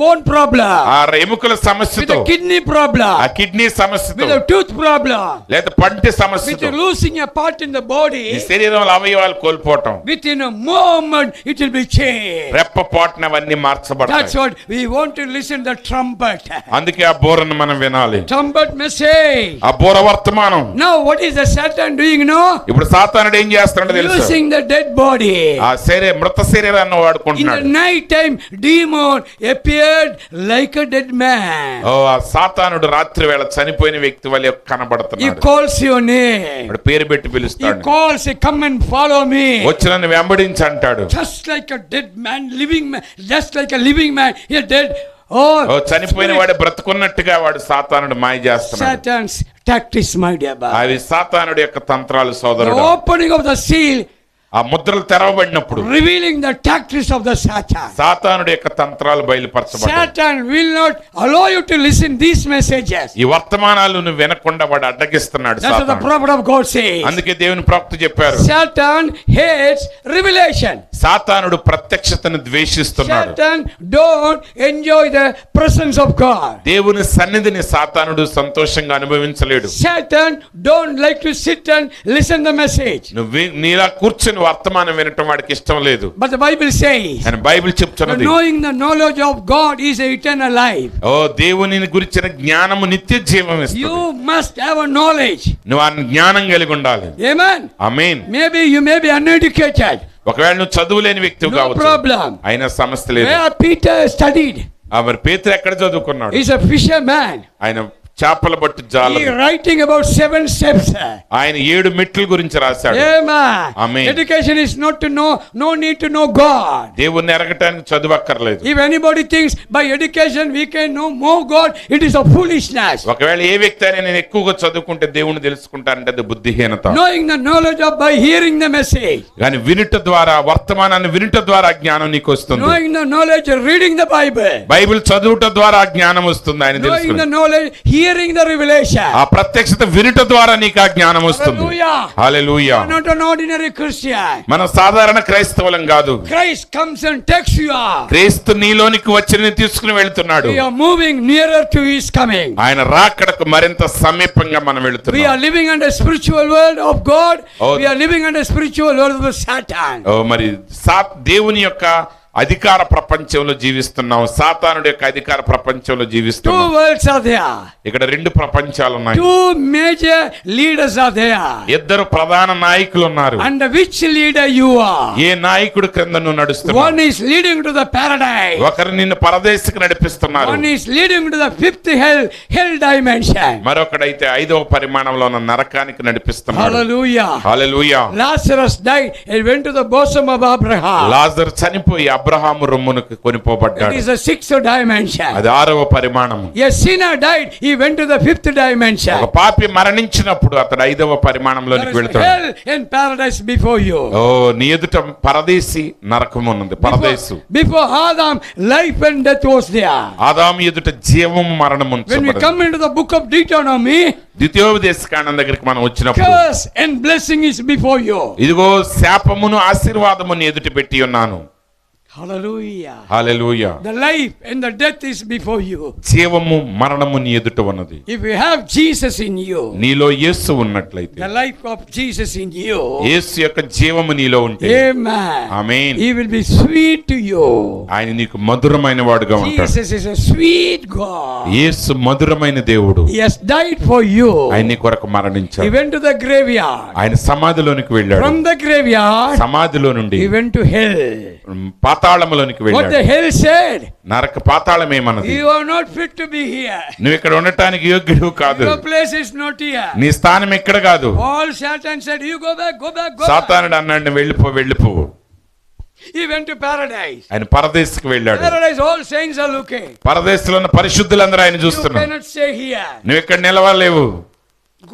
bone problem, ఆ ఎముకల with సమస్యతో, a kidney problem, ఆ కిడ్నీ సమస్యతో, with a tooth problem, లేదా పంటి with సమస్యతో, losing a part in the body, ఈ శరీరంలో అవయవాలు కోల్పోవటం, within a moment it will be changed. రెప్పపాటున అవన్నీ That's మార్చబడతాయి. what we want to listen the trumpet. అందుకే ఆ బోరను మనం వినాలి. Trumpet message. ఆ బోర వర్తమానం. Now what is the Satan doing now? ఇప్పుడు సాతానుడు ఏం చేస్తున్నాడో తెలుసా? Using the dead body. ఆ మృత శరీరాన్ని In the వాడుకుంటున్నాడు. night time, demon appeared like a dead man. ఓ ఆ సాతానుడు రాత్రి వేళ చనిపోయిన వ్యక్తి వలె He కనబడుతున్నాడు. calls your name. వాడు పేరు పెట్టి He పిలుస్తాడు. calls, come and follow me. వచ్చి నన్ను వెంబడించి అంటాడు. Just like a dead man, living man, just like a living man, he dead. Oh Oh, చనిపోయిన వాడు బ్రతుకున్నట్టుగా వాడు సాతానుడు మాయ చేస్తున్నాడు. Satan's tactics, my dear brother. అవి సాతానుడి యొక్క తంత్రాలు The సోదరుడు. opening of the seal, ఆ ముద్రలు తెరవబడినప్పుడు revealing the tactics of the Satan. సాతానుడి యొక్క తంత్రాలు బయలుపరచబడ్డాయి. Satan will not allow you to listen these messages. ఈ వర్తమానాలు నువ్వు వినకుండా వాడు అడ్డగిస్తున్నాడు That's what the సాతానుడు. prophet of God says. అందుకే దేవుని ప్రవక్త చెప్పారు, Satan hates revelation. సాతానుడు ప్రత్యక్షతను ద్వేషిస్తున్నాడు. Satan don't enjoy the presence of God. దేవుని సన్నిధిని సాతానుడు సంతోషంగా అనుభవించలేడు. Satan don't like to sit and listen the message. నువ్వు నీలా కూర్చొని దేవుని వర్తమానం వినటం వాడికి ఇష్టం లేదు. But the Bible says, అని బైబిల్ చెప్తున్నది, knowing the knowledge of God is eternal life. ఓ దేవుని గురించిన జ్ఞానము నిత్య జీవం ఇస్తుంది. You must have a knowledge. నువ్వు ఆ జ్ఞానం కలిగి ఉండాలి. Amen. Amen. Maybe you may be uneducated. ఒకవేళ నువ్వు చదువులేని వ్యక్తివి No కావచ్చు, problem. అయినా సమస్య లేదు. Where Peter studied. మరి పేతురు ఎక్కడ చదువుకున్నాడు? He's a fisherman. ఆయన చేపల బట్టు జాల, He writing about 7 steps. ఆయన 7 మెట్ల గురించి రాశాడు. Amen. Amen. Education is not to know, no need to know God. దేవుణ్ణి ఎరగటానికి చదువు అక్కర్లేదు. If anybody thinks by education we can know more God, it is a foolishness. ఒకవేళ ఏ వ్యక్తి అయినా నేను ఎక్కువగా చదువుకుంటే దేవుణ్ణి తెలుసుకుంటానంటే అది బుద్ధిహీనత. Knowing the knowledge of by hearing the message. కానీ వినుట ద్వారా, వర్తమానాన్ని వినుట ద్వారా జ్ఞానం నీకు వస్తుంది. Knowing the knowledge of reading the Bible. Bible చదువుట ద్వారా జ్ఞానం వస్తుంది. ఆయన Knowing the తెలుసుకుంటాడు. knowledge, hearing the revelation. ఆ ప్రత్యక్షత వినుట ద్వారా నీకు ఆ జ్ఞానం వస్తుంది. Hallelujah. Hallelujah. You are not an ordinary Christian. మన సాధారణ క్రైస్తవులం కాదు. Christ comes and takes you up. క్రీస్తు నీలోనికి వచ్చి తీసుకుని వెళ్తున్నాడు. We are moving nearer to his coming. ఆయన రాకడకు మరింత సమీపంగా మనం We వెళ్తున్నాం. are living under spiritual world of God. Oh. We are living under spiritual world of Satan. ఓ మరి దేవుని యొక్క అధికార ప్రపంచంలో జీవిస్తున్నాం, సాతానుడి యొక్క అధికార ప్రపంచంలో Two జీవిస్తున్నాం. worlds are there. ఇక్కడ 2 ప్రపంచాలు ఉన్నాయి. Two major leaders are there. 2 ప్రధాన నాయకులు ఉన్నారు. Under which leader you are? ఏ నాయకుడు క్రింద నువ్వు నడుస్తున్నావు? One is leading to the paradise. ఒకరు నిన్ను పరదేశికి నడిపిస్తున్నారు. One is leading to the 5th hell dimension. మరొకడైతే 5వ పరిమాణంలో ఉన్న నరకానికి నడిపిస్తున్నాడు. Hallelujah. Hallelujah. Lazarus died and went to the bosom of Abraham. లాజరు చనిపోయి Abraham రొమ్మునకు It కొనిపోబడ్డాడు. is the 6th dimension. అది 6వ పరిమాణం. A sinner died, he went to the 5th dimension. ఒక పాపి మరణించినప్పుడు అతడు 5వ There పరిమాణంలోనికి is వెళ్తాడు. hell and paradise before you. ఓ నీ ఎదుట పరదేశి నరకం ఉన్నది. పరదేశు. Before Adam, life and death was there. ఆదాము ఎదుట జీవం మరణం When we ఉంచబడింది. come into the book of Deuteronomy, ద్వితీయోపదేశ కాండం దగ్గరికి మనం వచ్చినప్పుడు curse and blessing is before you. ఇదిగో శాపమును ఆశీర్వాదము నీ ఎదుట పెట్టి ఉన్నాను. Hallelujah. Hallelujah. The life and the death is before you. జీవము మరణము నీ ఎదుట ఉన్నది. If you have Jesus in you, నీలో యేసు ఉన్నట్లయితే, the life of Jesus in you, యేసు యొక్క జీవము నీలో ఉంటే, amen, amen, he will be sweet to you. ఆయన నీకు మధురమైన వాడుగా ఉంటాడు. Jesus is a sweet God. యేసు మధురమైన దేవుడు. He has died for you. ఆయన నీ కొరకు He మరణించాడు. went to the graveyard. ఆయన సమాధిలోనికి వెళ్ళాడు. From the graveyard, సమాధిలో నుండి he went to hell. పాతాళములోనికి What the వెళ్ళాడు. hell said? నరక పాతాళం ఏమన్నది? You are not fit to be here. నువ్వు ఇక్కడ ఉండటానికి యోగ్యుడు కాదు. Your place is not here. నీ స్థానం ఇక్కడ కాదు. All Satan said, you go back, go back, go back. సాతానుడు అన్నాడు, "నువ్వు వెళ్ళిపో. He went to paradise. ఆయన పరదేశికి వెళ్ళాడు. Paradise, all saints are looking. పరదేశంలో ఉన్న పరిశుద్ధులందరూ ఆయన You చూస్తున్నారు. cannot stay here. నువ్వు ఇక్కడ నిలవలేవు,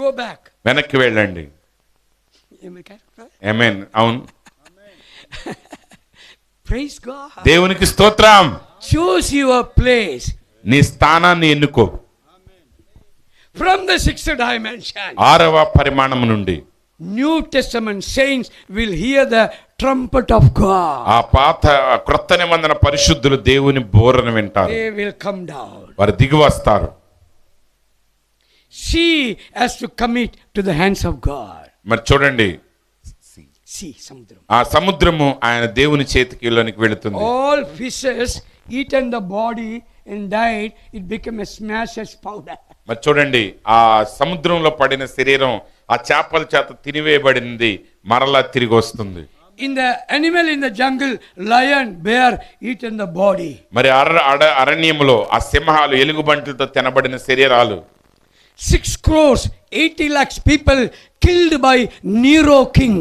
Go back. వెనక్కి వెళ్ళండి. ఆమేన్. అవును. Praise God. దేవునికి స్తోత్రం. Choose your place. నీ స్థానాన్ని ఎన్నుకో. From the 6th dimension, 6వ పరిమాణం నుండి New Testament saints will hear the trumpet of God. ఆ క్రొత్త నిబంధన పరిశుద్ధులు దేవుని బోరను వింటారు. They will come down. వారు దిగి వస్తారు. She has to commit to the hands of God. మరి చూడండి, See, samudram. ఆ సముద్రము ఆయన దేవుని చేతికిలోనికి వెళుతుంది. All fishes eaten the body and died. It became a smash as powder. మరి చూడండి, ఆ సముద్రంలో పడిన శరీరం ఆ చేపల చేత తినివేయబడింది, మరలా తిరిగి వస్తుంది. In the animal in the jungle, lion, bear eaten the body. మరి అరణ్యములో ఆ సింహాలు ఎలుగుబంట్లతో తినబడిన శరీరాలు 6 crores 80 lakhs people killed by Nero king.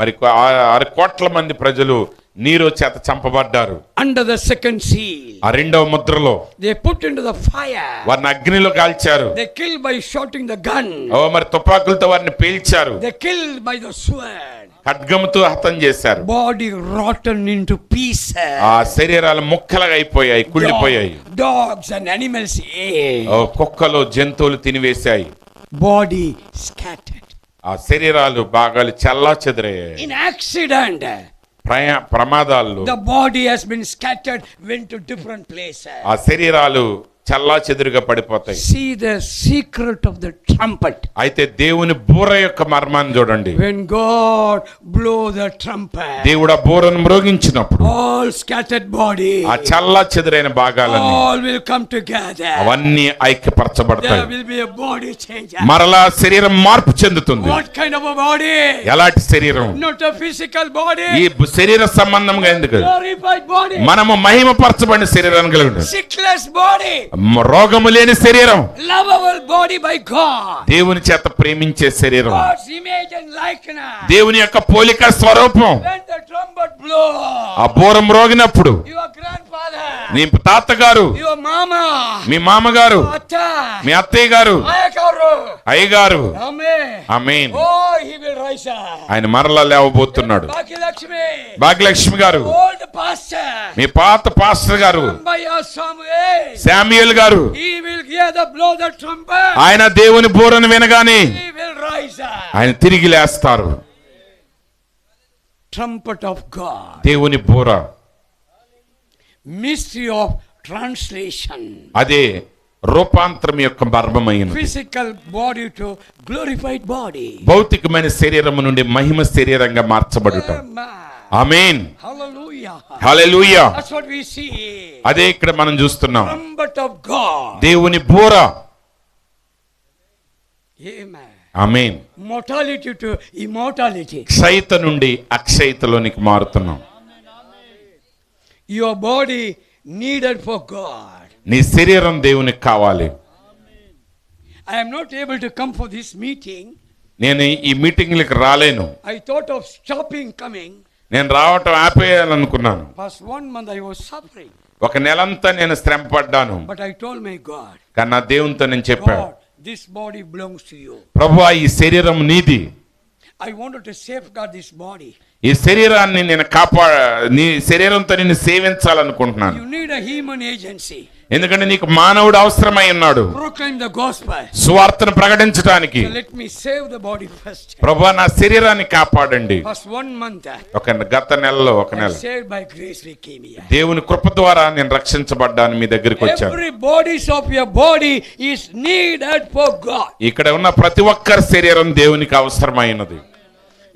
మరి 6 కోట్ల మంది ప్రజలు నీరో చేత చంపబడ్డారు. Under the second seal, ఆ 2వ ముద్రలో they put into the fire. వారిని అగ్నిలో కాల్చారు. They killed by shooting the gun. మరి తుపాకులతో వారిని పేల్చారు. They killed by the sword. ఖడ్గముతో హతం చేశారు. Body rotten into pieces. ఆ శరీరాలు ముక్కలుగా అయిపోయాయి, కుళ్ళిపోయాయి. Dogs and animals ate. కుక్కలు జంతువులు తినివేశాయి. Body scattered. ఆ శరీరాలు భాగాలు చల్లా చెదరయ్యాయి. In accident, ప్రమాదాల్లో the body has been scattered, went to different places. ఆ శరీరాలు చల్లా చెదురుగా పడిపోతాయి. See the secret of the trumpet. అయితే దేవుని బూర యొక్క మర్మాన్ని చూడండి. When God blow the trumpet, దేవుడు ఆ బూరను మ్రోగించినప్పుడు all scattered body, ఆ చల్లా చెదురైన భాగాలన్నీ all will come together. అవన్నీ ఐక్యపరచబడతాయి. There will be a body change. మరలా శరీరం మార్పు చెందుతుంది. What kind of a body? ఎలాంటి శరీరం? Not a physical body. ఈ శరీర సంబంధంగా ఎందుకు? Glorified body. మనము మహిమపరచబడిన శరీరాన్ని కలిగి ఉంటాం. Sickless body. రోగము లేని శరీరం. Lovable body by God. దేవుని చేత ప్రేమించే శరీరం. God's image and likeness. దేవుని యొక్క పోలిక స్వరూపం. When the trumpet blow, ఆ బూర మ్రోగినప్పుడు your grandfather, నీ తాతగారు, your mama, మీ మామగారు, atta, మీ అత్తయ్య గారు, ayakaru, అయ్యగారు, amen, amen, oh, he will rise up. ఆయన మరలా లేవబోతున్నాడు. Bhagilakshmi, భాగ్యలక్ష్మి గారు, old pastor, మీ పాత పాస్టర్ గారు, Ambaya Samuel, శామ్యూయల్ గారు, he will hear the blow the trumpet, ఆయన దేవుని బూరను వినగానే he will rise up. ఆయన తిరిగి లేస్తారు. Trumpet of God, దేవుని బూర mystery of translation, అదే రూపాంతరం యొక్క మర్మమైనది. physical body to glorified body. భౌతికమైన శరీరము నుండి మహిమ శరీరంగా మార్చబడుట. Amen. Amen, Hallelujah. Hallelujah. That's what we see. అదే ఇక్కడ మనం చూస్తున్నాం. Trumpet of God. దేవుని బూర. Amen. Amen. Mortality to immortality. క్షయిత నుండి అక్షయితలోనికి మారుతున్నాం. Your body needed for God. నీ శరీరం దేవునికి కావాలి. I am not able to come for this meeting. నేను ఈ మీటింగ్లకు రాలేను. I thought of stopping coming. నేను రావటం ఆపేయాలనుకున్నాను. Past 1 month I was suffering. ఒక నెలంతా నేను శ్రమ పడ్డాను. But I told my God, కానీ నా దేవునితో నేను చెప్పాను, God, this body belongs to you. ప్రభువా ఈ శరీరం నీది. I wanted to safeguard this body. ఈ శరీరాన్ని నేను నీ శరీరంతో నేను సేవించాలనుకుంటున్నాను. You need a human agency. ఎందుకంటే నీకు మానవుడు అవసరమై ఉన్నాడు Proclaim the gospel. సువార్తను ప్రకటించడానికి. So let me save the body first. ప్రభువా నా శరీరాన్ని కాపాడండి. Past 1 month, గత నెలలో ఒక నెల saved by grace we came here. దేవుని కృప ద్వారా నేను రక్షించబడ్డాను, మీ దగ్గరికి వచ్చాను. Every bodies of your body is needed for God. ఇక్కడ ఉన్న ప్రతి ఒక్కరి శరీరం దేవునికి అవసరమైనది.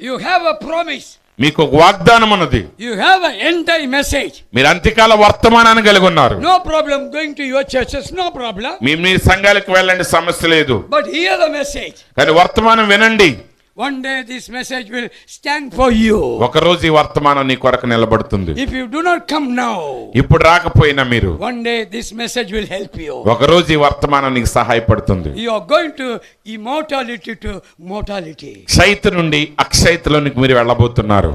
You have a promise. మీకు ఒక వాగ్దానం ఉన్నది. You have an end time message. మీరు అంత్యకాల వర్తమానాన్ని కలిగి ఉన్నారు. No problem going to your churches, no problem. మీ సంఘాలకు వెళ్ళండి, సమస్య లేదు. But hear the message. కానీ వర్తమానం వినండి. One day this message will stand for you. ఒక రోజు ఈ వర్తమానం నీ కొరకు నిలబడుతుంది. If you do not come now, ఇప్పుడు రాకపోయినా మీరు one day this message will help you. ఒక రోజు ఈ వర్తమానం నీకు సహాయపడుతుంది. You are going to immortality to mortality. క్షయిత నుండి అక్షయితలోనికి మీరు వెళ్ళబోతున్నారు.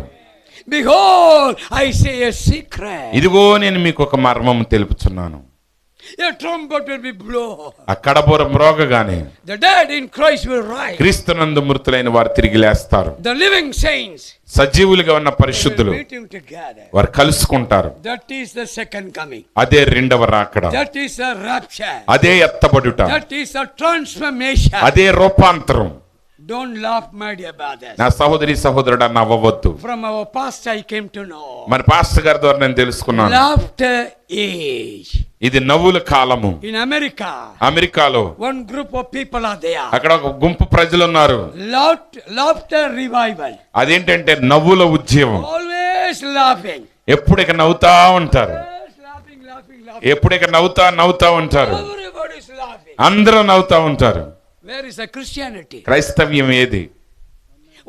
Behold, I say a secret. ఇదిగో నేను మీకు ఒక మర్మం తెలుపుచున్నాను. A trumpet will be blown. ఆ కడబూర మ్రోగగానే The dead in Christ will rise. క్రీస్తునందు మృతులైన వారు తిరిగి లేస్తారు. The living saints సజీవులుగా ఉన్న will పరిశుద్ధులు meeting together. వారు కలుసుకుంటారు. That is the second coming. అదే రెండవ రాకడ. That is the rapture. అదే ఎత్తబడుట. That is the transformation. అదే రూపాంతరం. Don't laugh, my dear brothers. నా సహోదరి సహోదరుడా నవ్వవద్దు. From our past I came to know. మరి పాస్టర్ గారి ద్వారా నేను తెలుసుకున్నాను. Laughter age. ఇది నవ్వుల కాలము. In America, అమెరికాలో one group of people are there. అక్కడ ఒక గుంపు ప్రజలు ఉన్నారు. Laughter revival. అదేంటంటే నవ్వుల ఉద్యమం. Always laughing. ఎప్పుడు ఇక నవ్వుతా ఉంటారు. Always laughing. ఎప్పుడు ఇక నవ్వుతా ఉంటారు. Everybody is laughing. అందరూ నవ్వుతా ఉంటారు. Where is the Christianity? క్రైస్తవ్యం ఏది?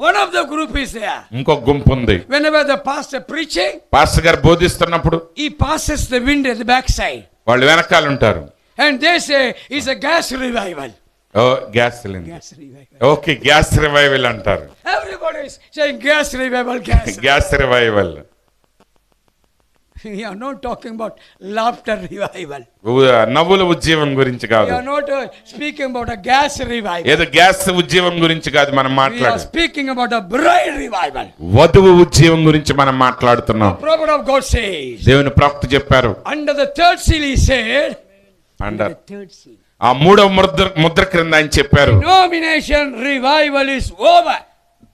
One of the group is there. ఇంకో గుంపు ఉంది. Whenever the pastor preaching, pastor గారు బోధిస్తున్నప్పుడు he passes the wind at the backside. వాళ్ళు వెనకాల ఉంటారు. And they say it's a gas revival. Oh gas cylinder. Gas revival. Okay gas revival అంటారు. Everybody is saying gas revival, gas. Gas revival. We are not talking about laughter revival. నవ్వుల ఉద్యమం గురించి We కాదు. are not speaking about a gas revival. ఏదో gas ఉద్యమం గురించి కాదు మనం We are మాట్లాడు. speaking about a bride revival. వధువు ఉద్యమం గురించి మనం మాట్లాడుతున్నాం. The prophet of God says, దేవుని ప్రవక్త చెప్పారు. under the third seal he said, under the third seal. ఆ మూడవ ముద్ర క్రింద ఆయన చెప్పారు, Denomination revival is over.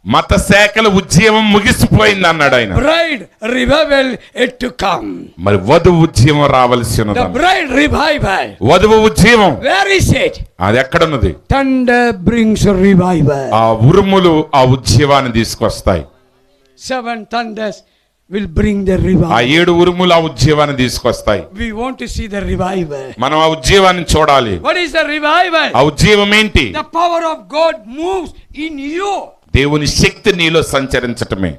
మత శాఖల ఉద్యమం ముగిసిపోయింది అన్నాడు ఆయన. Bride revival yet to come. మరి వధువు ఉద్యమం రావాల్సి The ఉన్నది. bride revival. వధువు ఉద్యమం Where is it? అది ఎక్కడున్నది? Thunder brings revival. ఆ ఉరుములు ఆ ఉద్యమాన్ని తీసుకొస్తాయి. 7 thunders will bring the ఆ revival. 7 ఉరుములు ఆ ఉద్యమాన్ని తీసుకొస్తాయి. We want to see the revival. మనం ఆ ఉద్యమాన్ని చూడాలి. What is the revival? ఆ ఉద్యమం ఏంటి? The power of God moves in you. దేవుని శక్తి నీలో సంచరించటమే.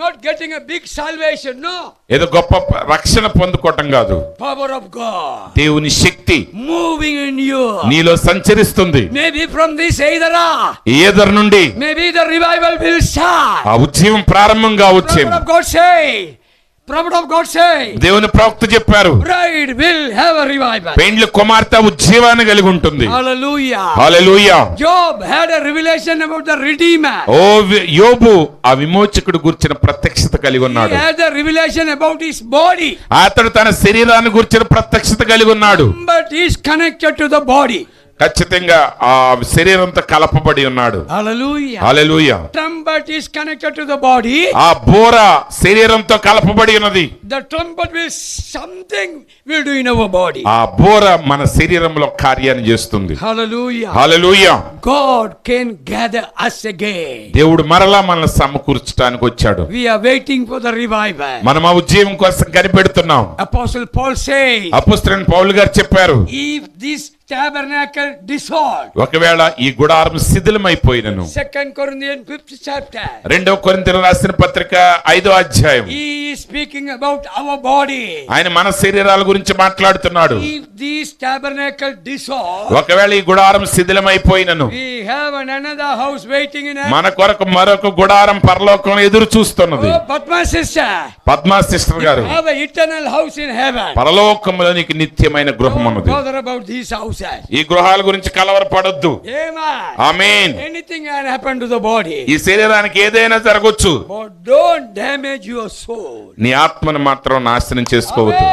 Not getting a big salvation, no. ఏదో గొప్ప రక్షణ పొందుకోవటం కాదు. Power of God దేవుని శక్తి moving in you. నీలో సంచరిస్తుంది. Maybe from this either ఈ ఎదరు నుండి maybe the revival will start. ఆ ఉద్యమం ప్రారంభం కావచ్చేమో. Prophet of God say, దేవుని ప్రవక్త చెప్పారు, bride will have a revival. పెండ్లి కుమార్తె ఉద్యమాన్ని కలిగి ఉంటుంది. Hallelujah. Hallelujah. Job had a revelation about the Redeemer. ఓ యోబు ఆ విమోచకుడు గురించిన ప్రత్యక్షత కలిగి He ఉన్నాడు. had a revelation about his body. అతడు తన శరీరాన్ని గురించిన ప్రత్యక్షత కలిగి ఉన్నాడు. But he is connected to the body. ఖచ్చితంగా ఆ శరీరంతో కలపబడి ఉన్నాడు. Hallelujah. Hallelujah. Trumpet is connected to the body. ఆ బోర శరీరంతో కలపబడి ఉన్నది. The trumpet will something will do in our body. ఆ బోర మన శరీరంలో కార్యాన్ని చేస్తుంది. Hallelujah. Hallelujah. God can gather us again. దేవుడు మరలా మనల్ని సమకూర్చడానికి వచ్చాడు. We are waiting for the revival. మనం ఆ ఉద్యమం కోసం కనిపెడుతున్నాం. Apostle Paul says, అపోస్తలుడైన పౌలు గారు చెప్పారు, if this tabernacle dissolved. ఒకవేళ ఈ గుడారం శిథిలమైపోయినను. 2 Corinthians 5th chapter. 2వ కొరింథీయులకు రాసిన పత్రిక 5వ అధ్యాయం. He is speaking about our body. ఆయన మన శరీరాల గురించి మాట్లాడుతున్నాడు. If this tabernacle dissolved, ఒకవేళ ఈ గుడారం శిథిలమైపోయినను, we have another house waiting in heaven. మన కొరకు మరొక గుడారం పరలోకంలో ఎదురు చూస్తున్నది. Oh, Padma sister, Padma sister గారు, have an eternal house in heaven. పరలోకంలో నీకు నిత్యమైన గృహం Don't ఉన్నది. bother about these houses. ఈ గృహాల గురించి కలవరపడొద్దు. Amen. Amen. Anything can happen to the body. ఈ శరీరానికి ఏదైనా జరగొచ్చు. But don't damage your soul. నీ ఆత్మను మాత్రం నాశనం చేసుకోవద్దు.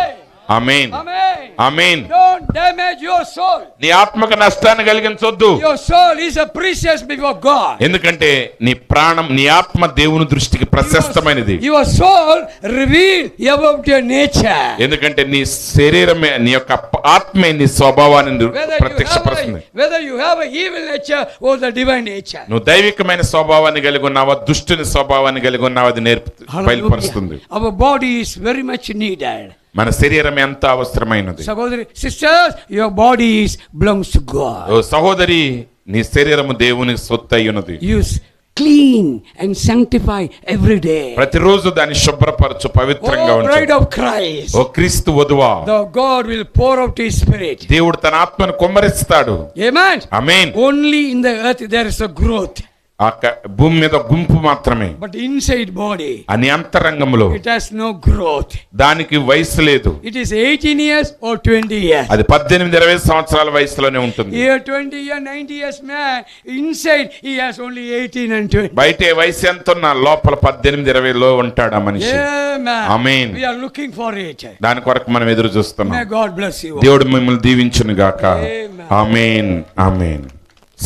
ఆమేన్. Amen. Amen. Don't damage your soul. నీ ఆత్మకు నష్టాన్ని కలిగించొద్దు. Your soul is a precious before God. ఎందుకంటే నీ ప్రాణం, నీ ఆత్మ దేవుని దృష్టికి ప్రశస్తమైనది. Your soul reveal about your nature. ఎందుకంటే నీ శరీరమే, నీ యొక్క ఆత్మే నీ స్వభావాన్ని ప్రత్యక్షపరుస్తుంది. Whether you have a evil nature or the divine nature. నువ్వు దైవికమైన స్వభావాన్ని కలిగి ఉన్నావా, దుష్టుని స్వభావాన్ని కలిగి ఉన్నావా, అది బయలుపరుస్తుంది. Our body is very much needed. మన శరీరం ఎంత అవసరమైనది. Sahodari, sisters, your body belongs to God. ఓ సహోదరి, నీ శరీరము దేవుని సొత్తు అయి ఉన్నది. Use clean and sanctify every day. ప్రతిరోజు దాన్ని శుభ్రపరచు, పవిత్రంగా Oh, bride ఉంచు. of Christ. ఓ క్రీస్తు వధువా, The God will pour out His Spirit. దేవుడు తన ఆత్మను కుమ్మరిస్తాడు. Amen. Amen. Only in the earth there is a growth. ఆ భూమి మీద గుంపు మాత్రమే, But inside body, అని అంతరంగంలో it has no growth. దానికి వయసు లేదు. It is 18 years or 20 years. అది 18-20 సంవత్సరాల వయసులోనే ఉంటుంది. Here 20 year, 90 years man, inside he has only 18 and 20. బయట వయసు ఎంత ఉన్నా లోపల 18-20లో ఉంటాడు ఆ మనిషి. Amen. Amen. We are looking for it. దాని కొరకు మనం ఎదురు చూస్తున్నాం. May God bless you. దేవుడు మిమ్మల్ని దీవించును గాక. Amen. ఆమేన్. ఆమేన్.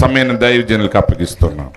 సమయాన్ని దైవజనులకు అప్పగిస్తున్నాం.